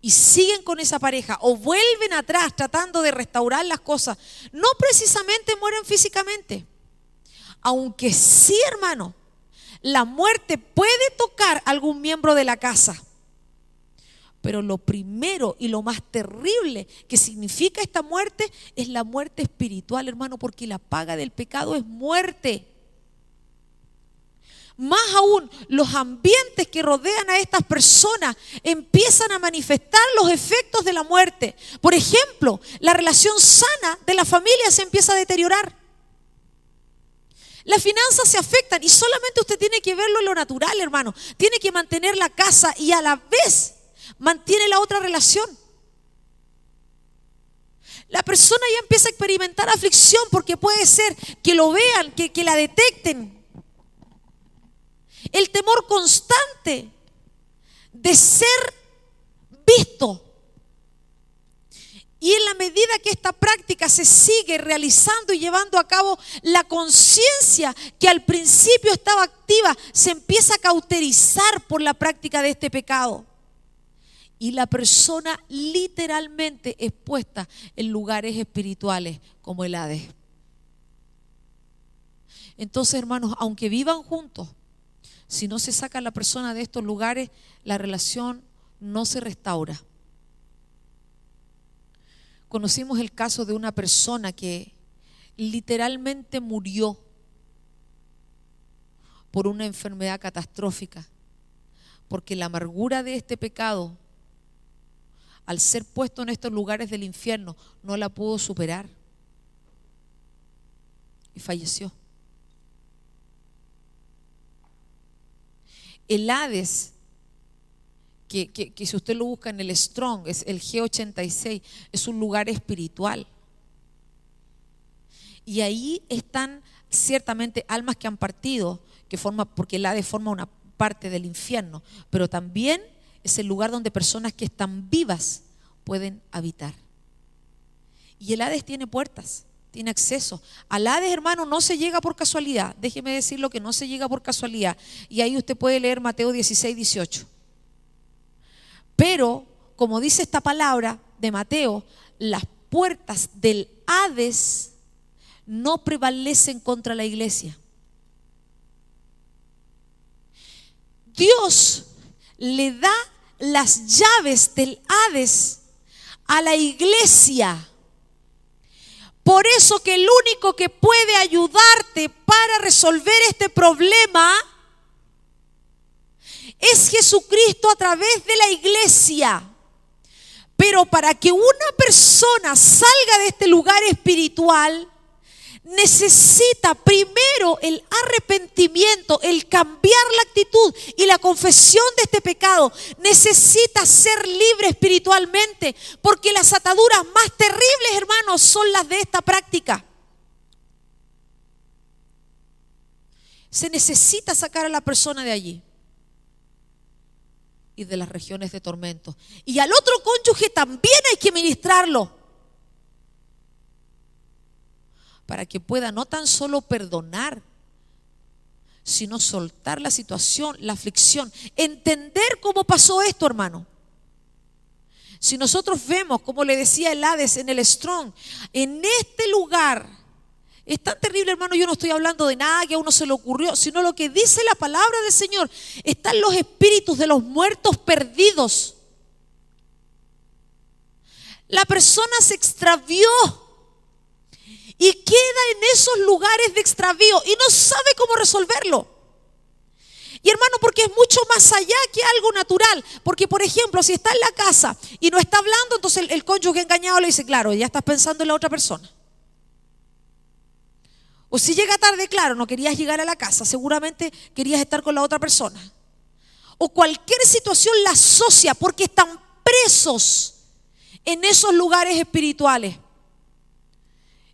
y siguen con esa pareja o vuelven atrás tratando de restaurar las cosas, no precisamente mueren físicamente. Aunque sí, hermano, la muerte puede tocar a algún miembro de la casa. Pero lo primero y lo más terrible que significa esta muerte es la muerte espiritual, hermano, porque la paga del pecado es muerte. Más aún, los ambientes que rodean a estas personas empiezan a manifestar los efectos de la muerte. Por ejemplo, la relación sana de la familia se empieza a deteriorar. Las finanzas se afectan y solamente usted tiene que verlo en lo natural, hermano. Tiene que mantener la casa y a la vez mantiene la otra relación. La persona ya empieza a experimentar aflicción porque puede ser que lo vean, que la detecten. El temor constante de ser visto. Y en la medida que esta práctica se sigue realizando y llevando a cabo, la conciencia que al principio estaba activa se empieza a cauterizar por la práctica de este pecado. Y la persona literalmente es puesta en lugares espirituales como el Hades. Entonces, hermanos, aunque vivan juntos, si no se saca a la persona de estos lugares, la relación no se restaura. Conocimos el caso de una persona que literalmente murió por una enfermedad catastrófica, porque la amargura de este pecado, al ser puesto en estos lugares del infierno, no la pudo superar y falleció. El Hades, que si usted lo busca en el Strong, es el G86, es un lugar espiritual. Y ahí están ciertamente almas que han partido, porque el Hades forma una parte del infierno, pero también es el lugar donde personas que están vivas pueden habitar. Y el Hades tiene puertas, tiene acceso. Al Hades, hermano, no se llega por casualidad. Déjeme decirlo, que no se llega por casualidad. Y ahí usted puede leer Mateo 16, 18. Pero como dice esta palabra de Mateo, las puertas del Hades no prevalecen contra la iglesia. Dios le da las llaves del Hades a la iglesia. Por eso que el único que puede ayudarte para resolver este problema es Jesucristo a través de la iglesia. Pero para que una persona salga de este lugar espiritual, necesita primero el arrepentimiento, el cambiar la actitud y la confesión de este pecado. Necesita ser libre espiritualmente, porque las ataduras más terribles, hermanos, son las de esta práctica. Se necesita sacar a la persona de allí y de las regiones de tormento. Y al otro cónyuge también hay que ministrarlo, para que pueda no tan solo perdonar, sino soltar la situación, la aflicción, entender cómo pasó esto, hermano. Si nosotros vemos, como le decía el Hades en el Strong, en este lugar es tan terrible, hermano. Yo no estoy hablando de nada que a uno se le ocurrió, sino lo que dice la palabra del Señor. Están los espíritus de los muertos perdidos. La persona se extravió y queda en esos lugares de extravío y no sabe cómo resolverlo. Y hermano, porque es mucho más allá que algo natural. Porque, por ejemplo, si está en la casa y no está hablando, entonces el cónyuge engañado le dice, claro, ya estás pensando en la otra persona. O si llega tarde, claro, no querías llegar a la casa, seguramente querías estar con la otra persona. O cualquier situación la asocia porque están presos en esos lugares espirituales.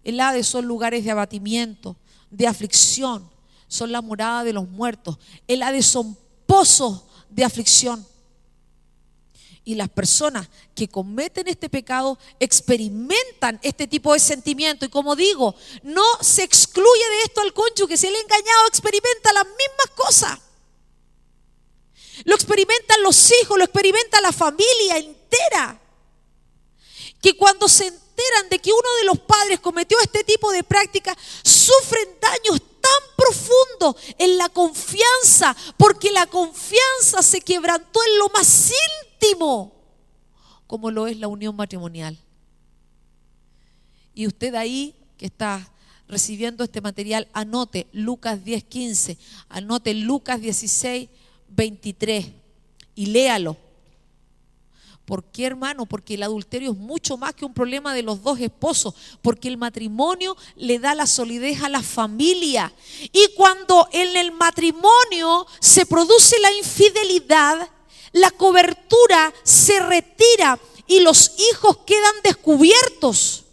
El Hades son lugares de abatimiento, de aflicción, son la morada de los muertos. El Hades son pozos de aflicción. Y las personas que cometen este pecado experimentan este tipo de sentimiento. Y como digo, no se excluye de esto al cónyuge. Si el engañado experimenta las mismas cosas. Lo experimentan los hijos, lo experimenta la familia entera. Que cuando se enteran de que uno de los padres cometió este tipo de práctica, sufren daños tan profundos en la confianza, porque la confianza se quebrantó en lo más íntimo, como lo es la unión matrimonial. Y usted ahí que está recibiendo este material, anote Lucas 10:15, anote Lucas 16:23 y léalo. ¿Por qué, hermano? Porque el adulterio es mucho más que un problema de los dos esposos, porque el matrimonio le da la solidez a la familia. Y cuando en el matrimonio se produce la infidelidad, la cobertura se retira y los hijos quedan descubiertos.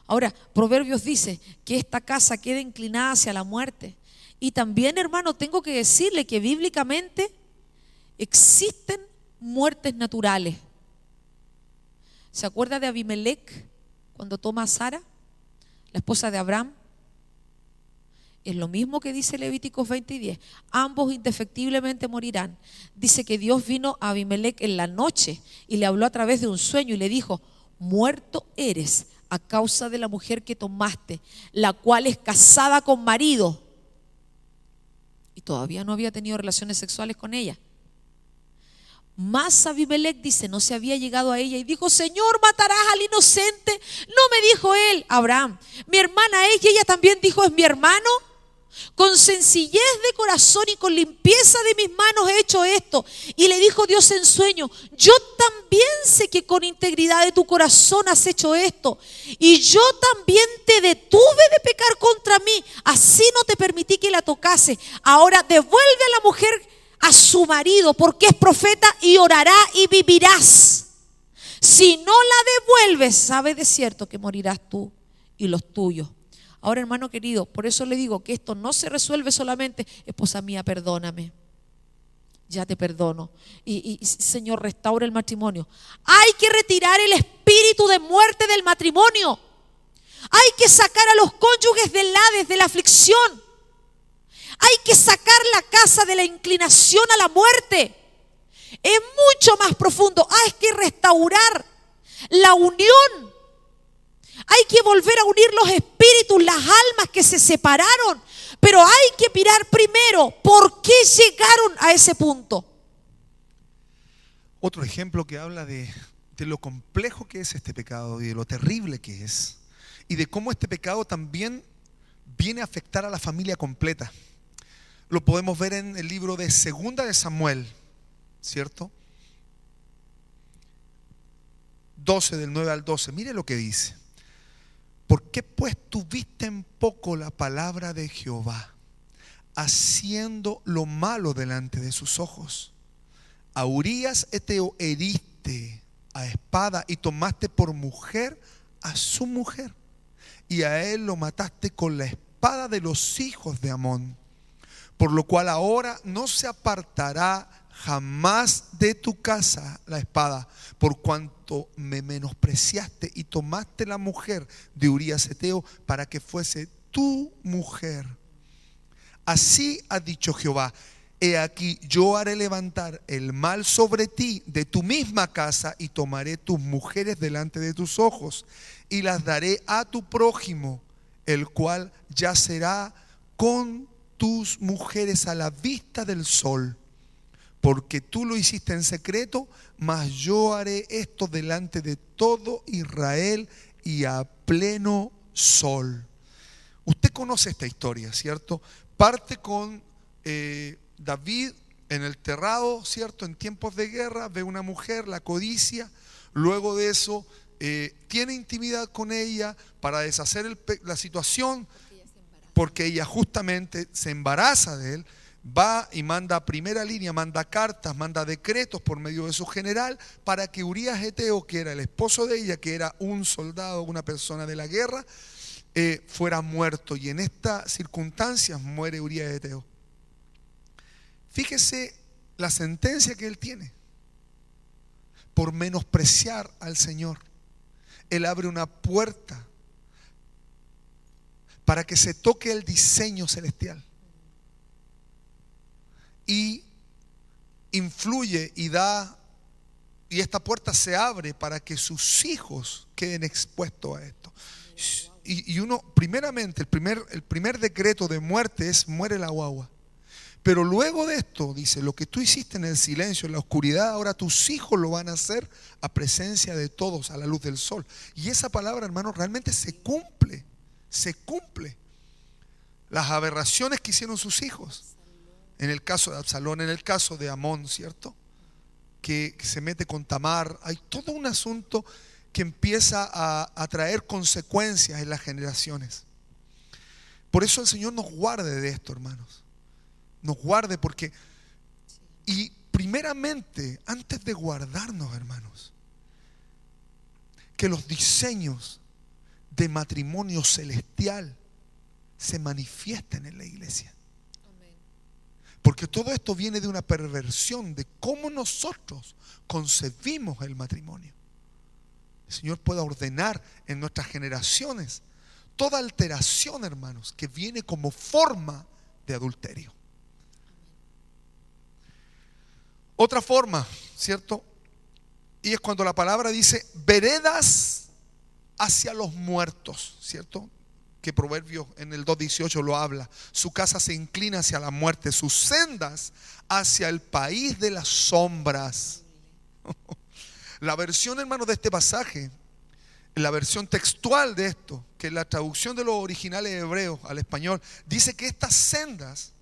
Ahora, Proverbios dice que esta casa queda inclinada hacia la muerte. Y también, hermano, tengo que decirle que bíblicamente existen muertes naturales. ¿Se acuerda de Abimelech cuando toma a Sara, la esposa de Abraham? Es lo mismo que dice Levíticos 20:10. Ambos indefectiblemente morirán. Dice que Dios vino a Abimelech en la noche y le habló a través de un sueño y le dijo: muerto eres a causa de la mujer que tomaste, la cual es casada con marido. Y todavía no había tenido relaciones sexuales con ella. Mas Abimelech dice, no se había llegado a ella y dijo: Señor, ¿matarás al inocente? No, me dijo él, Abraham, mi hermana es, y ella también dijo, ¿es mi hermano? Con sencillez de corazón y con limpieza de mis manos he hecho esto. Y le dijo Dios en sueño: yo también sé que con integridad de tu corazón has hecho esto, y yo también te detuve de pecar contra mí, así no te permití que la tocase. Ahora devuelve a la mujer a su marido, porque es profeta, y orará y vivirás. Si no la devuelves, sabe de cierto que morirás tú y los tuyos. Ahora, hermano querido, por eso le digo que esto no se resuelve solamente: esposa mía, perdóname, ya te perdono, y Señor, restaura el matrimonio. Hay que retirar el espíritu de muerte del matrimonio. Hay que sacar a los cónyuges del Hades, de la aflicción. Hay que sacar la casa de la inclinación a la muerte. Es mucho más profundo. Hay que restaurar la unión. Hay que volver a unir los espíritus, las almas que se separaron. Pero hay que mirar primero por qué llegaron a ese punto. Otro ejemplo que habla de lo complejo que es este pecado y de lo terrible que es. Y de cómo este pecado también viene a afectar a la familia completa. Lo podemos ver en el libro de Segunda de Samuel, ¿cierto? 12 del 9 al 12. Mire lo que dice. ¿Por qué pues tuviste en poco la palabra de Jehová, haciendo lo malo delante de sus ojos? A Urías heteo heriste a espada y tomaste por mujer a su mujer, y a él lo mataste con la espada de los hijos de Amón, por lo cual ahora no se apartará jamás de tu casa la espada, por cuanto me menospreciaste y tomaste la mujer de Urías heteo para que fuese tu mujer. Así ha dicho Jehová: he aquí, yo haré levantar el mal sobre ti de tu misma casa, y tomaré tus mujeres delante de tus ojos, y las daré a tu prójimo, el cual yacerá con tus mujeres a la vista del sol. Porque tú lo hiciste en secreto, mas yo haré esto delante de todo Israel y a pleno sol. Usted conoce esta historia, ¿cierto? Parte con David en el terrado, ¿cierto? En tiempos de guerra, ve una mujer, la codicia. Luego de eso, tiene intimidad con ella para deshacer la situación, porque ella justamente se embaraza de él. Va y manda a primera línea, manda cartas, manda decretos por medio de su general para que Urías heteo, que era el esposo de ella, que era un soldado, una persona de la guerra, fuera muerto. Y en estas circunstancias muere Urías heteo. Fíjese la sentencia que él tiene por menospreciar al Señor. Él abre una puerta para que se toque el diseño celestial y influye y da, y esta puerta se abre para que sus hijos queden expuestos a esto. Y uno, primeramente, el primer decreto de muerte es: muere la guagua. Pero luego de esto dice: lo que tú hiciste en el silencio, en la oscuridad, ahora tus hijos lo van a hacer a presencia de todos, a la luz del sol. Y esa palabra, hermano, realmente se cumple. Se cumple. Las aberraciones que hicieron sus hijos. En el caso de Absalón, en el caso de Amón, ¿cierto? Que se mete con Tamar. Hay todo un asunto que empieza a traer consecuencias en las generaciones. Por eso el Señor nos guarde de esto, hermanos. Nos guarde porque, y primeramente, antes de guardarnos, hermanos, que los diseños de matrimonio celestial se manifiesten en la iglesia. Porque todo esto viene de una perversión de cómo nosotros concebimos el matrimonio. El Señor pueda ordenar en nuestras generaciones toda alteración, hermanos, que viene como forma de adulterio. Otra forma, ¿cierto? Y es cuando la palabra dice veredas hacia los muertos, ¿cierto? Que Proverbios en el 2:18 lo habla. Su casa se inclina hacia la muerte, sus sendas hacia el país de las sombras. La versión, hermanos, de este pasaje, la versión textual de esto, que es la traducción de los originales hebreos al español, dice que estas sendas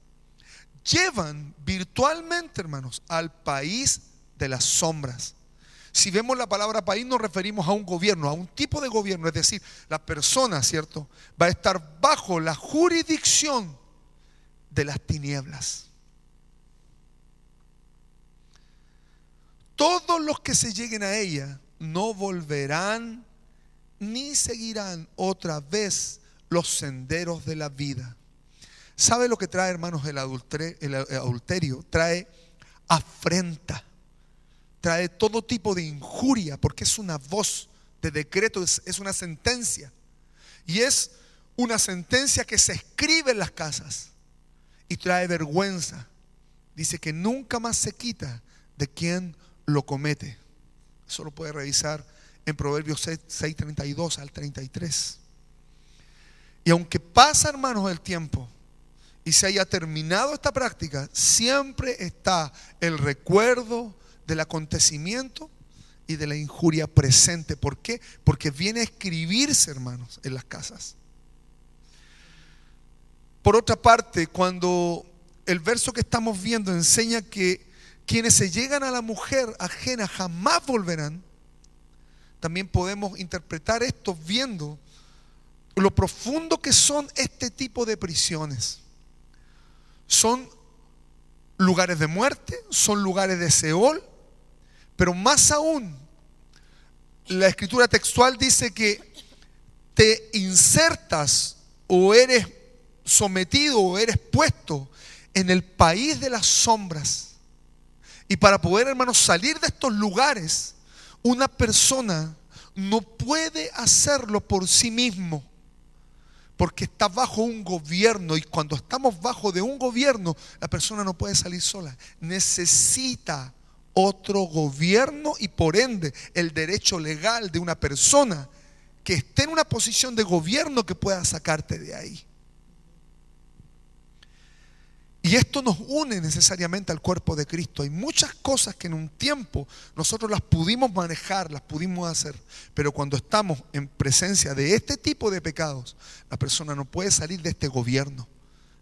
llevan virtualmente, hermanos, al país de las sombras. Si vemos la palabra país, nos referimos a un gobierno, a un tipo de gobierno, es decir, la persona, ¿cierto?, va a estar bajo la jurisdicción de las tinieblas. Todos los que se lleguen a ella no volverán ni seguirán otra vez los senderos de la vida. ¿Sabe lo que trae, hermanos, el adulterio? Trae afrenta. Trae todo tipo de injuria, porque es una voz de decreto, es una sentencia. Y es una sentencia que se escribe en las casas y trae vergüenza. Dice que nunca más se quita de quien lo comete. Eso lo puede revisar en Proverbios 6, 32 al 33. Y aunque pasa, hermanos, el tiempo y se haya terminado esta práctica, siempre está el recuerdo del acontecimiento y de la injuria presente. ¿Por qué? Porque viene a escribirse, hermanos, en las casas. Por otra parte, cuando el verso que estamos viendo enseña que quienes se llegan a la mujer ajena jamás volverán, también podemos interpretar esto viendo lo profundo que son este tipo de prisiones. Son lugares de muerte, son lugares de Seol, pero más aún, la escritura textual dice que te insertas o eres sometido o eres puesto en el país de las sombras. Y para poder, hermanos, salir de estos lugares, una persona no puede hacerlo por sí mismo, porque está bajo un gobierno, y cuando estamos bajo de un gobierno, la persona no puede salir sola. Necesita otro gobierno y por ende el derecho legal de una persona que esté en una posición de gobierno que pueda sacarte de ahí. Y esto nos une necesariamente al cuerpo de Cristo. Hay muchas cosas que en un tiempo nosotros las pudimos manejar, las pudimos hacer, pero cuando estamos en presencia de este tipo de pecados, la persona no puede salir de este gobierno.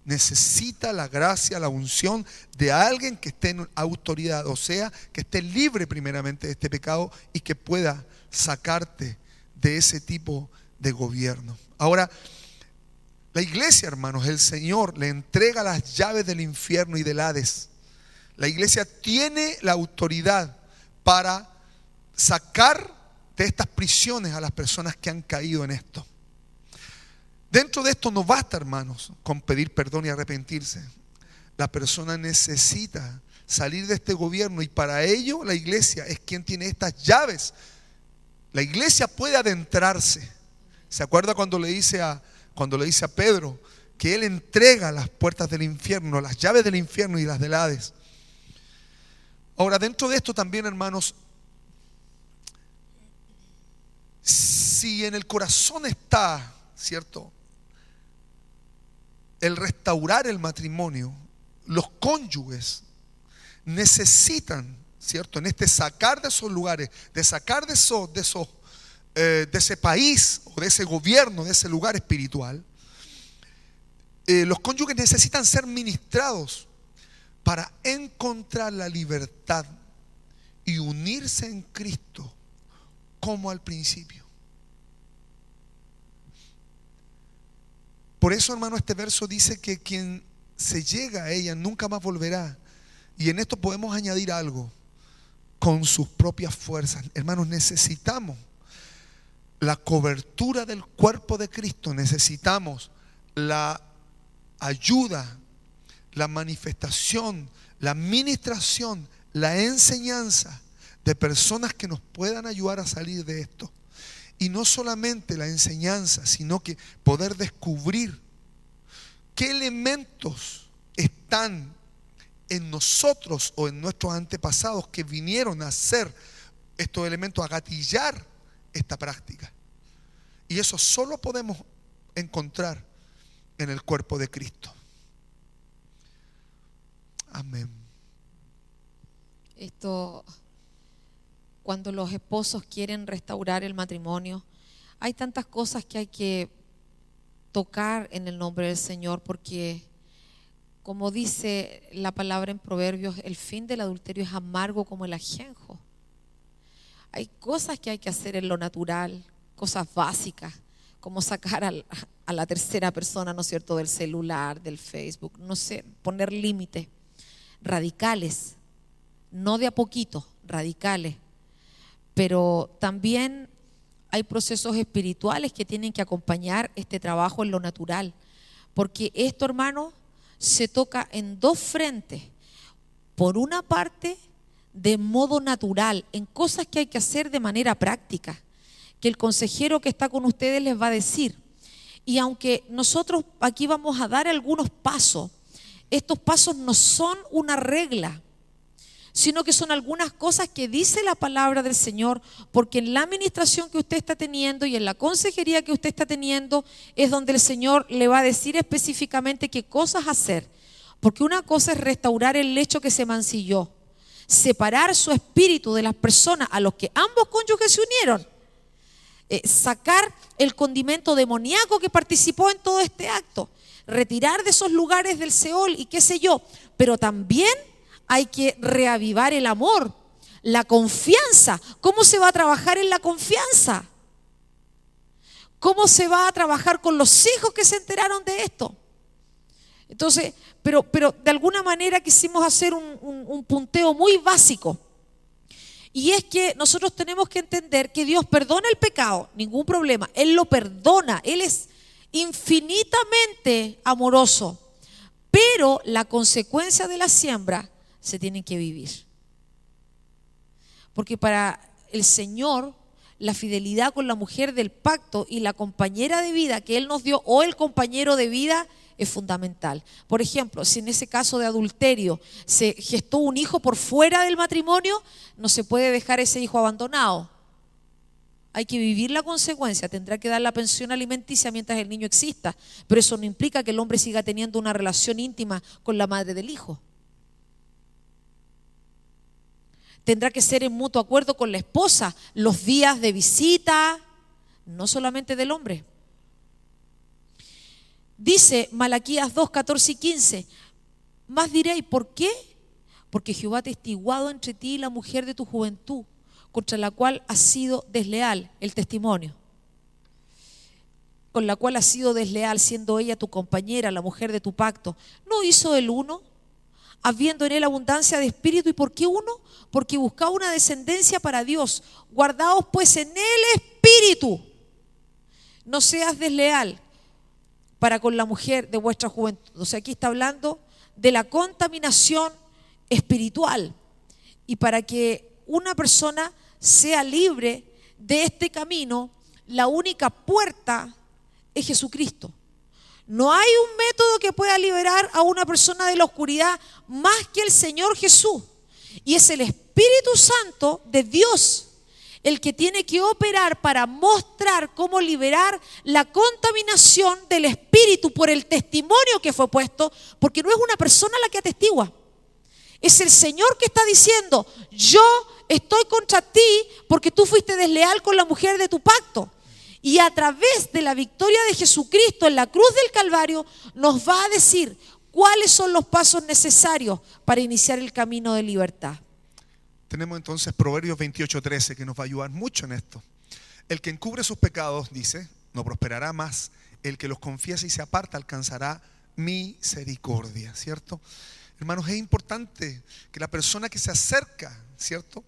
Necesita la gracia, la unción de alguien que esté en autoridad, o sea, que esté libre primeramente de este pecado y que pueda sacarte de ese tipo de gobierno. Ahora, la iglesia, hermanos, el Señor le entrega las llaves del infierno y del Hades. La iglesia tiene la autoridad para sacar de estas prisiones a las personas que han caído en esto. Dentro de esto no basta, hermanos, con pedir perdón y arrepentirse. La persona necesita salir de este gobierno y para ello la iglesia es quien tiene estas llaves. La iglesia puede adentrarse. ¿Se acuerda cuando le dice a Pedro que él entrega las puertas del infierno, las llaves del infierno y las del Hades? Ahora, dentro de esto también, hermanos, si en el corazón está, ¿cierto?, el restaurar el matrimonio, los cónyuges necesitan, ¿cierto?, en este sacar de esos lugares, de sacar de ese país o de ese gobierno, de ese lugar espiritual, los cónyuges necesitan ser ministrados para encontrar la libertad y unirse en Cristo como al principio. Por eso, hermano, este verso dice que quien se llega a ella nunca más volverá. Y en esto podemos añadir algo: con sus propias fuerzas. Hermanos, necesitamos la cobertura del cuerpo de Cristo, necesitamos la ayuda, la manifestación, la ministración, la enseñanza de personas que nos puedan ayudar a salir de esto. Y no solamente la enseñanza, sino que poder descubrir qué elementos están en nosotros o en nuestros antepasados que vinieron a hacer estos elementos, a gatillar esta práctica. Y eso solo podemos encontrar en el cuerpo de Cristo. Amén. Esto, cuando los esposos quieren restaurar el matrimonio, hay tantas cosas que hay que tocar en el nombre del Señor, porque como dice la palabra en Proverbios, el fin del adulterio es amargo como el ajenjo. Hay cosas que hay que hacer en lo natural, cosas básicas, como sacar a la tercera persona, ¿no es cierto?, del celular, del Facebook, no sé, poner límites radicales, no de a poquito, radicales. Pero también hay procesos espirituales que tienen que acompañar este trabajo en lo natural, porque esto, hermano, se toca en dos frentes. Por una parte, de modo natural, en cosas que hay que hacer de manera práctica, que el consejero que está con ustedes les va a decir. Y aunque nosotros aquí vamos a dar algunos pasos, estos pasos no son una regla, sino que son algunas cosas que dice la palabra del Señor, porque en la administración que usted está teniendo y en la consejería que usted está teniendo es donde el Señor le va a decir específicamente qué cosas hacer. Porque una cosa es restaurar el lecho que se mancilló, separar su espíritu de las personas a los que ambos cónyuges se unieron, sacar el condimento demoníaco que participó en todo este acto, retirar de esos lugares del Seol y qué sé yo, pero también hay que reavivar el amor, la confianza. ¿Cómo se va a trabajar en la confianza? ¿Cómo se va a trabajar con los hijos que se enteraron de esto? Entonces, pero de alguna manera quisimos hacer un punteo muy básico. Y es que nosotros tenemos que entender que Dios perdona el pecado, ningún problema. Él lo perdona, Él es infinitamente amoroso. Pero la consecuencia de la siembra se tienen que vivir. Porque para el Señor, la fidelidad con la mujer del pacto y la compañera de vida que Él nos dio, o el compañero de vida, es fundamental. Por ejemplo, si en ese caso de adulterio se gestó un hijo por fuera del matrimonio, no se puede dejar ese hijo abandonado. Hay que vivir la consecuencia, tendrá que dar la pensión alimenticia mientras el niño exista, pero eso no implica que el hombre siga teniendo una relación íntima con la madre del hijo. Tendrá que ser en mutuo acuerdo con la esposa los días de visita, no solamente del hombre. Dice Malaquías 2, 14 y 15, más diréis, ¿por qué? Porque Jehová ha testiguado entre ti y la mujer de tu juventud, contra la cual has sido desleal, el testimonio, con la cual has sido desleal, siendo ella tu compañera, la mujer de tu pacto. ¿No hizo el uno, habiendo en él abundancia de espíritu? ¿Y por qué uno? Porque buscaba una descendencia para Dios. Guardaos pues en el espíritu, no seas desleal para con la mujer de vuestra juventud. O sea, aquí está hablando de la contaminación espiritual. Y para que una persona sea libre de este camino, la única puerta es Jesucristo. No hay un método que pueda liberar a una persona de la oscuridad más que el Señor Jesús. Y es el Espíritu Santo de Dios el que tiene que operar para mostrar cómo liberar la contaminación del espíritu por el testimonio que fue puesto, porque no es una persona la que atestigua. Es el Señor que está diciendo, yo estoy contra ti porque tú fuiste desleal con la mujer de tu pacto. Y a través de la victoria de Jesucristo en la cruz del Calvario nos va a decir cuáles son los pasos necesarios para iniciar el camino de libertad. Tenemos entonces Proverbios 28:13 que nos va a ayudar mucho en esto. El que encubre sus pecados, dice, no prosperará más. El que los confiesa y se aparta alcanzará misericordia, ¿cierto? Hermanos, es importante que la persona que se acerca, ¿cierto?,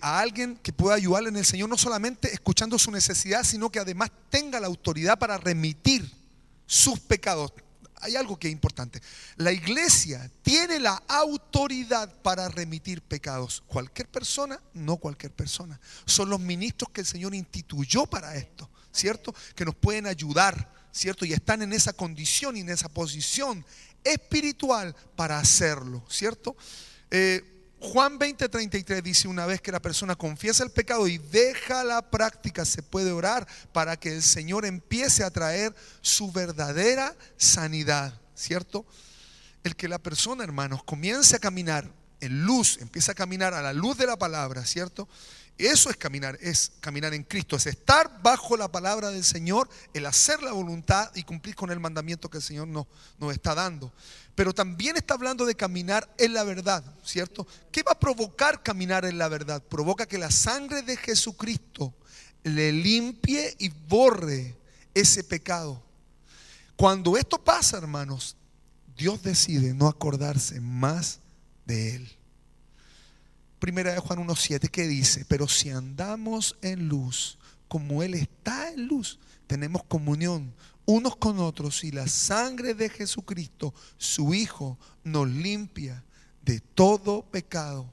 a alguien que pueda ayudarle en el Señor, no solamente escuchando su necesidad, sino que además tenga la autoridad para remitir sus pecados. Hay algo que es importante. La iglesia tiene la autoridad para remitir pecados. Cualquier persona, no cualquier persona. Son los ministros que el Señor instituyó para esto, ¿cierto? Que nos pueden ayudar, ¿cierto? Y están en esa condición y en esa posición espiritual para hacerlo, ¿cierto? Juan 20:33 dice, una vez que la persona confiesa el pecado y deja la práctica, se puede orar para que el Señor empiece a traer su verdadera sanidad, ¿cierto? El que la persona, hermanos, comience a caminar en luz, empieza a caminar a la luz de la palabra, ¿cierto? Eso es caminar en Cristo, es estar bajo la palabra del Señor, el hacer la voluntad y cumplir con el mandamiento que el Señor nos está dando. Pero también está hablando de caminar en la verdad, ¿cierto? ¿Qué va a provocar caminar en la verdad? Provoca que la sangre de Jesucristo le limpie y borre ese pecado. Cuando esto pasa, hermanos, Dios decide no acordarse más de él. Primera de Juan 1:7 que dice, pero si andamos en luz, como Él está en luz, tenemos comunión unos con otros y la sangre de Jesucristo, su Hijo, nos limpia de todo pecado.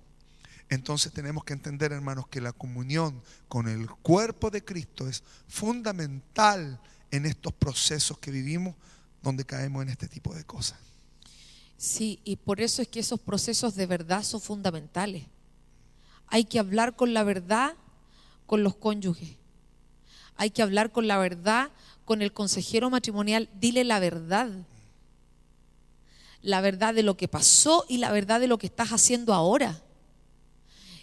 Entonces tenemos que entender, hermanos, que la comunión con el cuerpo de Cristo es fundamental en estos procesos que vivimos donde caemos en este tipo de cosas. Sí, y por eso es que esos procesos de verdad son fundamentales. Hay que hablar con la verdad con los cónyuges. Hay que hablar con la verdad con el consejero matrimonial. Dile la verdad. La verdad de lo que pasó y la verdad de lo que estás haciendo ahora.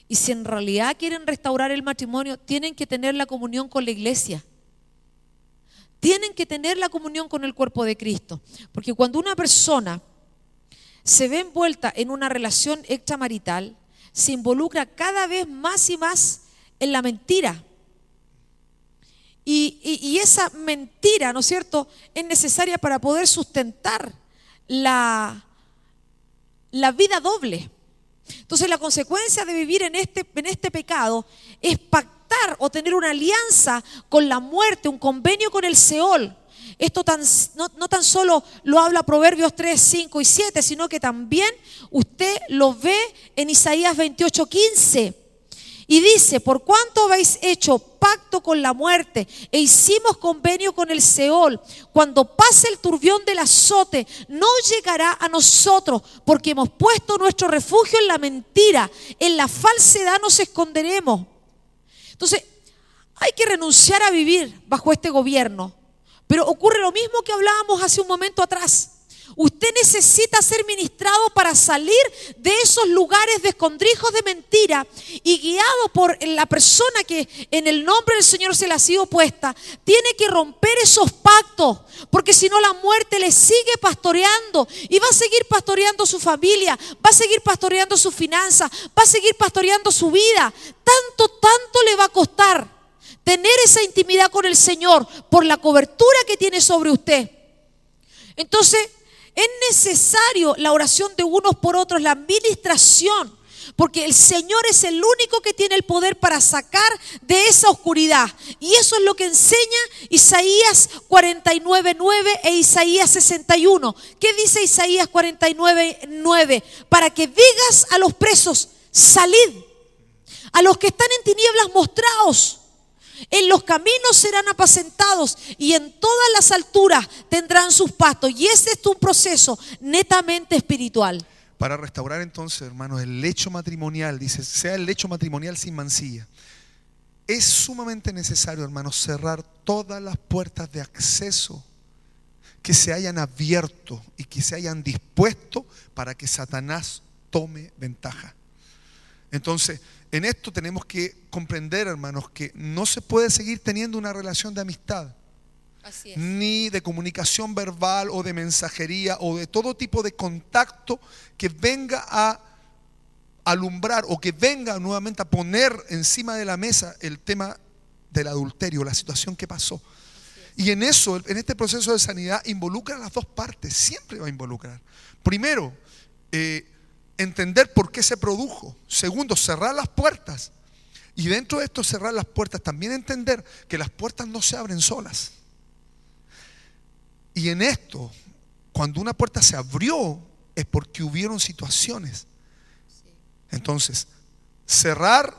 Y si en realidad quieren restaurar el matrimonio, tienen que tener la comunión con la iglesia. Tienen que tener la comunión con el cuerpo de Cristo. Porque cuando una persona se ve envuelta en una relación extramarital, se involucra cada vez más y más en la mentira. Y esa mentira, ¿no es cierto?, es necesaria para poder sustentar la vida doble. Entonces la consecuencia de vivir en este pecado es pactar o tener una alianza con la muerte, un convenio con el Seol. Esto no tan solo lo habla Proverbios 3, 5 y 7, sino que también usted lo ve en Isaías 28, 15. Y dice: por cuanto habéis hecho pacto con la muerte e hicimos convenio con el Seol, cuando pase el turbión del azote, no llegará a nosotros, porque hemos puesto nuestro refugio en la mentira, en la falsedad nos esconderemos. Entonces, hay que renunciar a vivir bajo este gobierno. Pero ocurre lo mismo que hablábamos hace un momento atrás. Usted necesita ser ministrado para salir de esos lugares de escondrijos de mentira y guiado por la persona que en el nombre del Señor se le ha sido puesta. Tiene que romper esos pactos, porque si no la muerte le sigue pastoreando y va a seguir pastoreando su familia, va a seguir pastoreando sus finanzas, va a seguir pastoreando su vida. Tanto le va a costar tener esa intimidad con el Señor por la cobertura que tiene sobre usted. Entonces, es necesario la oración de unos por otros, la administración, porque el Señor es el único que tiene el poder para sacar de esa oscuridad. Y eso es lo que enseña Isaías 49:9 e Isaías 61. ¿Qué dice Isaías 49:9? Para que digas a los presos: salid, a los que están en tinieblas, mostraos. En los caminos serán apacentados y en todas las alturas tendrán sus pastos. Y ese es un proceso netamente espiritual. Para restaurar entonces, hermanos, el lecho matrimonial, dice, sea el lecho matrimonial sin mancilla. Es sumamente necesario, hermanos, cerrar todas las puertas de acceso que se hayan abierto y que se hayan dispuesto para que Satanás tome ventaja. Entonces, en esto tenemos que comprender, hermanos, que no se puede seguir teniendo una relación de amistad, ni de comunicación verbal o de mensajería o de todo tipo de contacto que venga a alumbrar o que venga nuevamente a poner encima de la mesa el tema del adulterio, la situación que pasó. Y en eso, en este proceso de sanidad, involucra a las dos partes, siempre va a involucrar. Primero, entender por qué se produjo. Segundo, cerrar las puertas. Y dentro de esto, cerrar las puertas, también entender que las puertas no se abren solas. Y en esto, cuando una puerta se abrió, es porque hubieron situaciones. Entonces, cerrar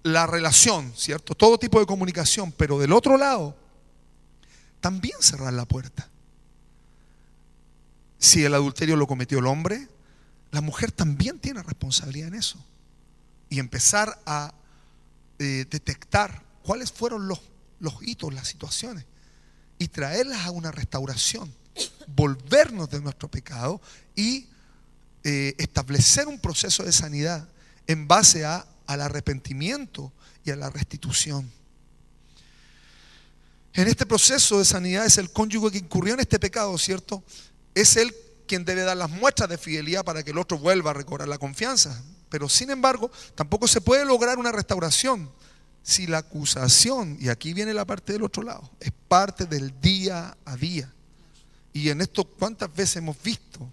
la relación, ¿cierto? Todo tipo de comunicación, pero del otro lado, también cerrar la puerta. Si el adulterio lo cometió el hombre, la mujer también tiene responsabilidad en eso. Y empezar a detectar cuáles fueron los hitos, las situaciones, y traerlas a una restauración, volvernos de nuestro pecado y establecer un proceso de sanidad en base al arrepentimiento y a la restitución. En este proceso de sanidad es el cónyuge que incurrió en este pecado, ¿cierto? Es él quien debe dar las muestras de fidelidad para que el otro vuelva a recobrar la confianza. Pero sin embargo, tampoco se puede lograr una restauración si la acusación, y aquí viene la parte del otro lado, es parte del día a día. Y en esto, ¿cuántas veces hemos visto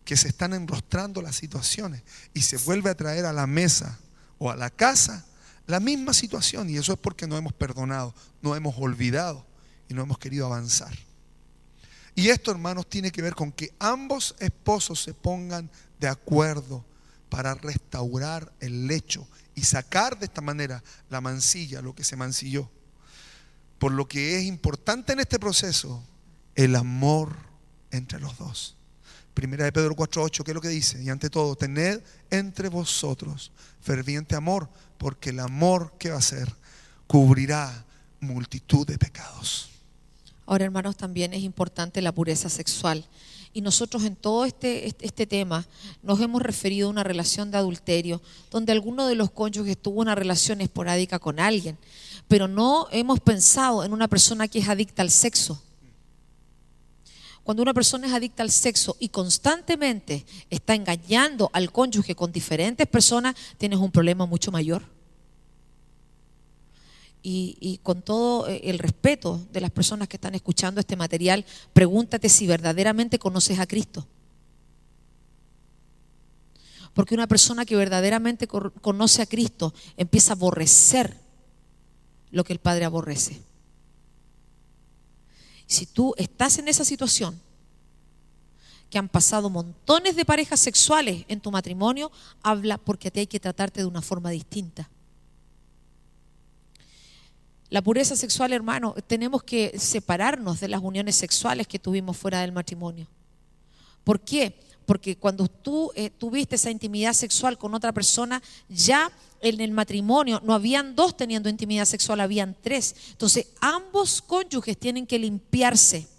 que se están enrostrando las situaciones y se vuelve a traer a la mesa o a la casa la misma situación? Y eso es porque no hemos perdonado, no hemos olvidado y no hemos querido avanzar. Y esto, hermanos, tiene que ver con que ambos esposos se pongan de acuerdo para restaurar el lecho y sacar de esta manera la mancilla, lo que se mancilló. Por lo que es importante en este proceso el amor entre los dos. Primera de Pedro 4:8, ¿qué es lo que dice? Y ante todo, tened entre vosotros ferviente amor, porque el amor, ¿qué va a hacer? Cubrirá multitud de pecados. Ahora, hermanos, también es importante la pureza sexual. Y nosotros en todo este tema nos hemos referido a una relación de adulterio, donde alguno de los cónyuges tuvo una relación esporádica con alguien, pero no hemos pensado en una persona que es adicta al sexo. Cuando una persona es adicta al sexo y constantemente está engañando al cónyuge con diferentes personas, tienes un problema mucho mayor. Y con todo el respeto de las personas que están escuchando este material, pregúntate si verdaderamente conoces a Cristo. Porque una persona que verdaderamente conoce a Cristo empieza a aborrecer lo que el Padre aborrece. Si tú estás en esa situación, que han pasado montones de parejas sexuales en tu matrimonio, habla porque a ti hay que tratarte de una forma distinta. La pureza sexual, hermano, tenemos que separarnos de las uniones sexuales que tuvimos fuera del matrimonio. ¿Por qué? Porque cuando tú tuviste esa intimidad sexual con otra persona, ya en el matrimonio no habían dos teniendo intimidad sexual, habían tres. Entonces ambos cónyuges tienen que limpiarse.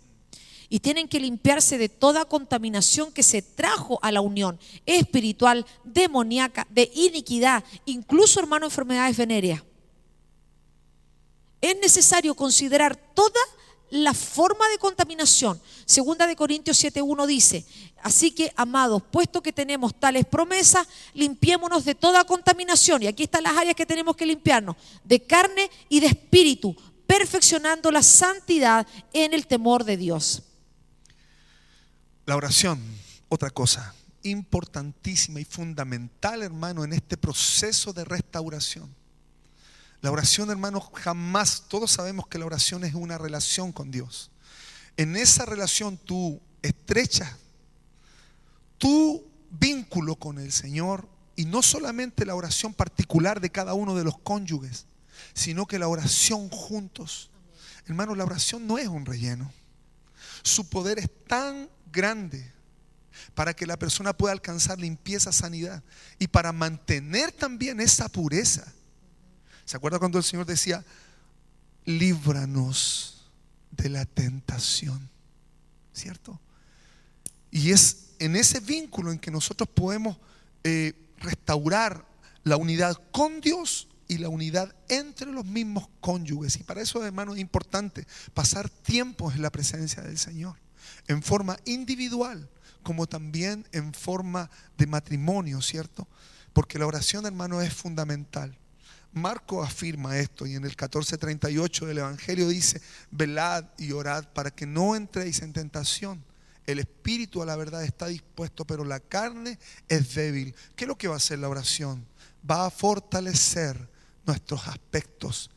Y tienen que limpiarse de toda contaminación que se trajo a la unión espiritual, demoníaca, de iniquidad, incluso, hermano, enfermedades venéreas. Es necesario considerar toda la forma de contaminación. Segunda de Corintios 7:1 dice: así que, amados, puesto que tenemos tales promesas, limpiémonos de toda contaminación. Y aquí están las áreas que tenemos que limpiarnos: de carne y de espíritu, perfeccionando la santidad en el temor de Dios. La oración, otra cosa importantísima y fundamental, hermano, en este proceso de restauración. La oración, hermano, jamás, todos sabemos que la oración es una relación con Dios. En esa relación tú estrechas tu vínculo con el Señor, y no solamente la oración particular de cada uno de los cónyuges, sino que la oración juntos. Hermano, la oración no es un relleno. Su poder es tan grande para que la persona pueda alcanzar limpieza, sanidad, y para mantener también esa pureza. ¿Se acuerda cuando el Señor decía: líbranos de la tentación? ¿Cierto? Y es en ese vínculo en que nosotros podemos restaurar la unidad con Dios y la unidad entre los mismos cónyuges. Y para eso, hermano, es importante pasar tiempos en la presencia del Señor, en forma individual como también en forma de matrimonio, ¿cierto? Porque la oración, hermano, es fundamental. Marco afirma esto, y en el 14:38 del Evangelio dice: velad y orad para que no entréis en tentación. El espíritu a la verdad está dispuesto, pero la carne es débil. ¿Qué es lo que va a hacer la oración? Va a fortalecer nuestros aspectos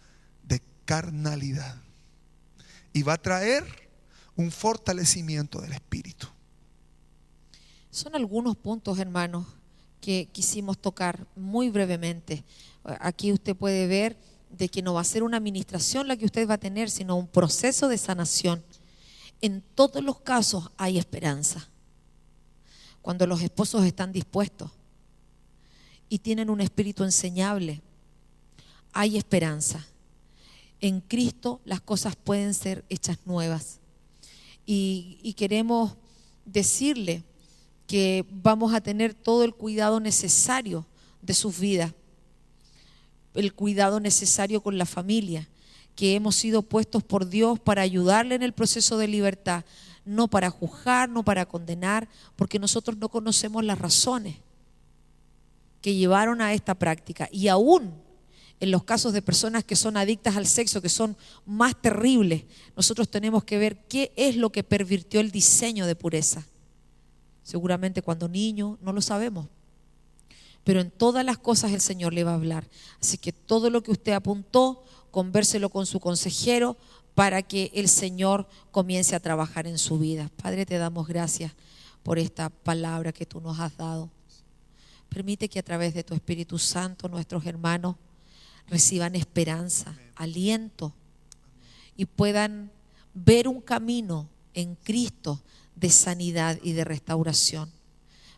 de carnalidad y va a traer un fortalecimiento del espíritu. Son algunos puntos, hermanos, que quisimos tocar muy brevemente. Aquí usted puede ver de que no va a ser una administración la que usted va a tener, sino un proceso de sanación. En todos los casos hay esperanza. Cuando los esposos están dispuestos y tienen un espíritu enseñable, hay esperanza. En Cristo las cosas pueden ser hechas nuevas. Y queremos decirle que vamos a tener todo el cuidado necesario de sus vidas, el cuidado necesario con la familia, que hemos sido puestos por Dios para ayudarle en el proceso de libertad, no para juzgar, no para condenar, porque nosotros no conocemos las razones que llevaron a esta práctica. Y aún en los casos de personas que son adictas al sexo, que son más terribles, nosotros tenemos que ver qué es lo que pervirtió el diseño de pureza. Seguramente cuando niño no lo sabemos, pero en todas las cosas el Señor le va a hablar. Así que todo lo que usted apuntó, convérselo con su consejero para que el Señor comience a trabajar en su vida. Padre, te damos gracias por esta palabra que tú nos has dado. Permite que a través de tu Espíritu Santo nuestros hermanos reciban esperanza, aliento, y puedan ver un camino en Cristo de sanidad y de restauración.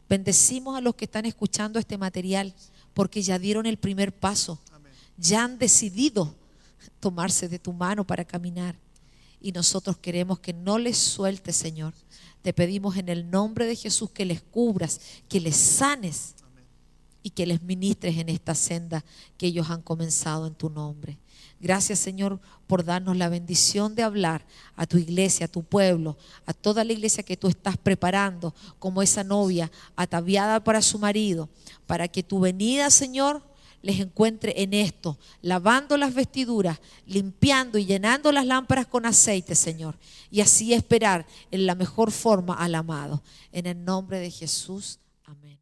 Bendecimos a los que están escuchando este material porque ya dieron el primer paso, ya han decidido tomarse de tu mano para caminar. Y nosotros queremos que no les sueltes, Señor. Te pedimos en el nombre de Jesús que les cubras, que les sanes y que les ministres en esta senda que ellos han comenzado en tu nombre. Gracias, Señor, por darnos la bendición de hablar a tu iglesia, a tu pueblo, a toda la iglesia que tú estás preparando como esa novia ataviada para su marido, para que tu venida, Señor, les encuentre en esto, lavando las vestiduras, limpiando y llenando las lámparas con aceite, Señor, y así esperar en la mejor forma al amado. En el nombre de Jesús, amén.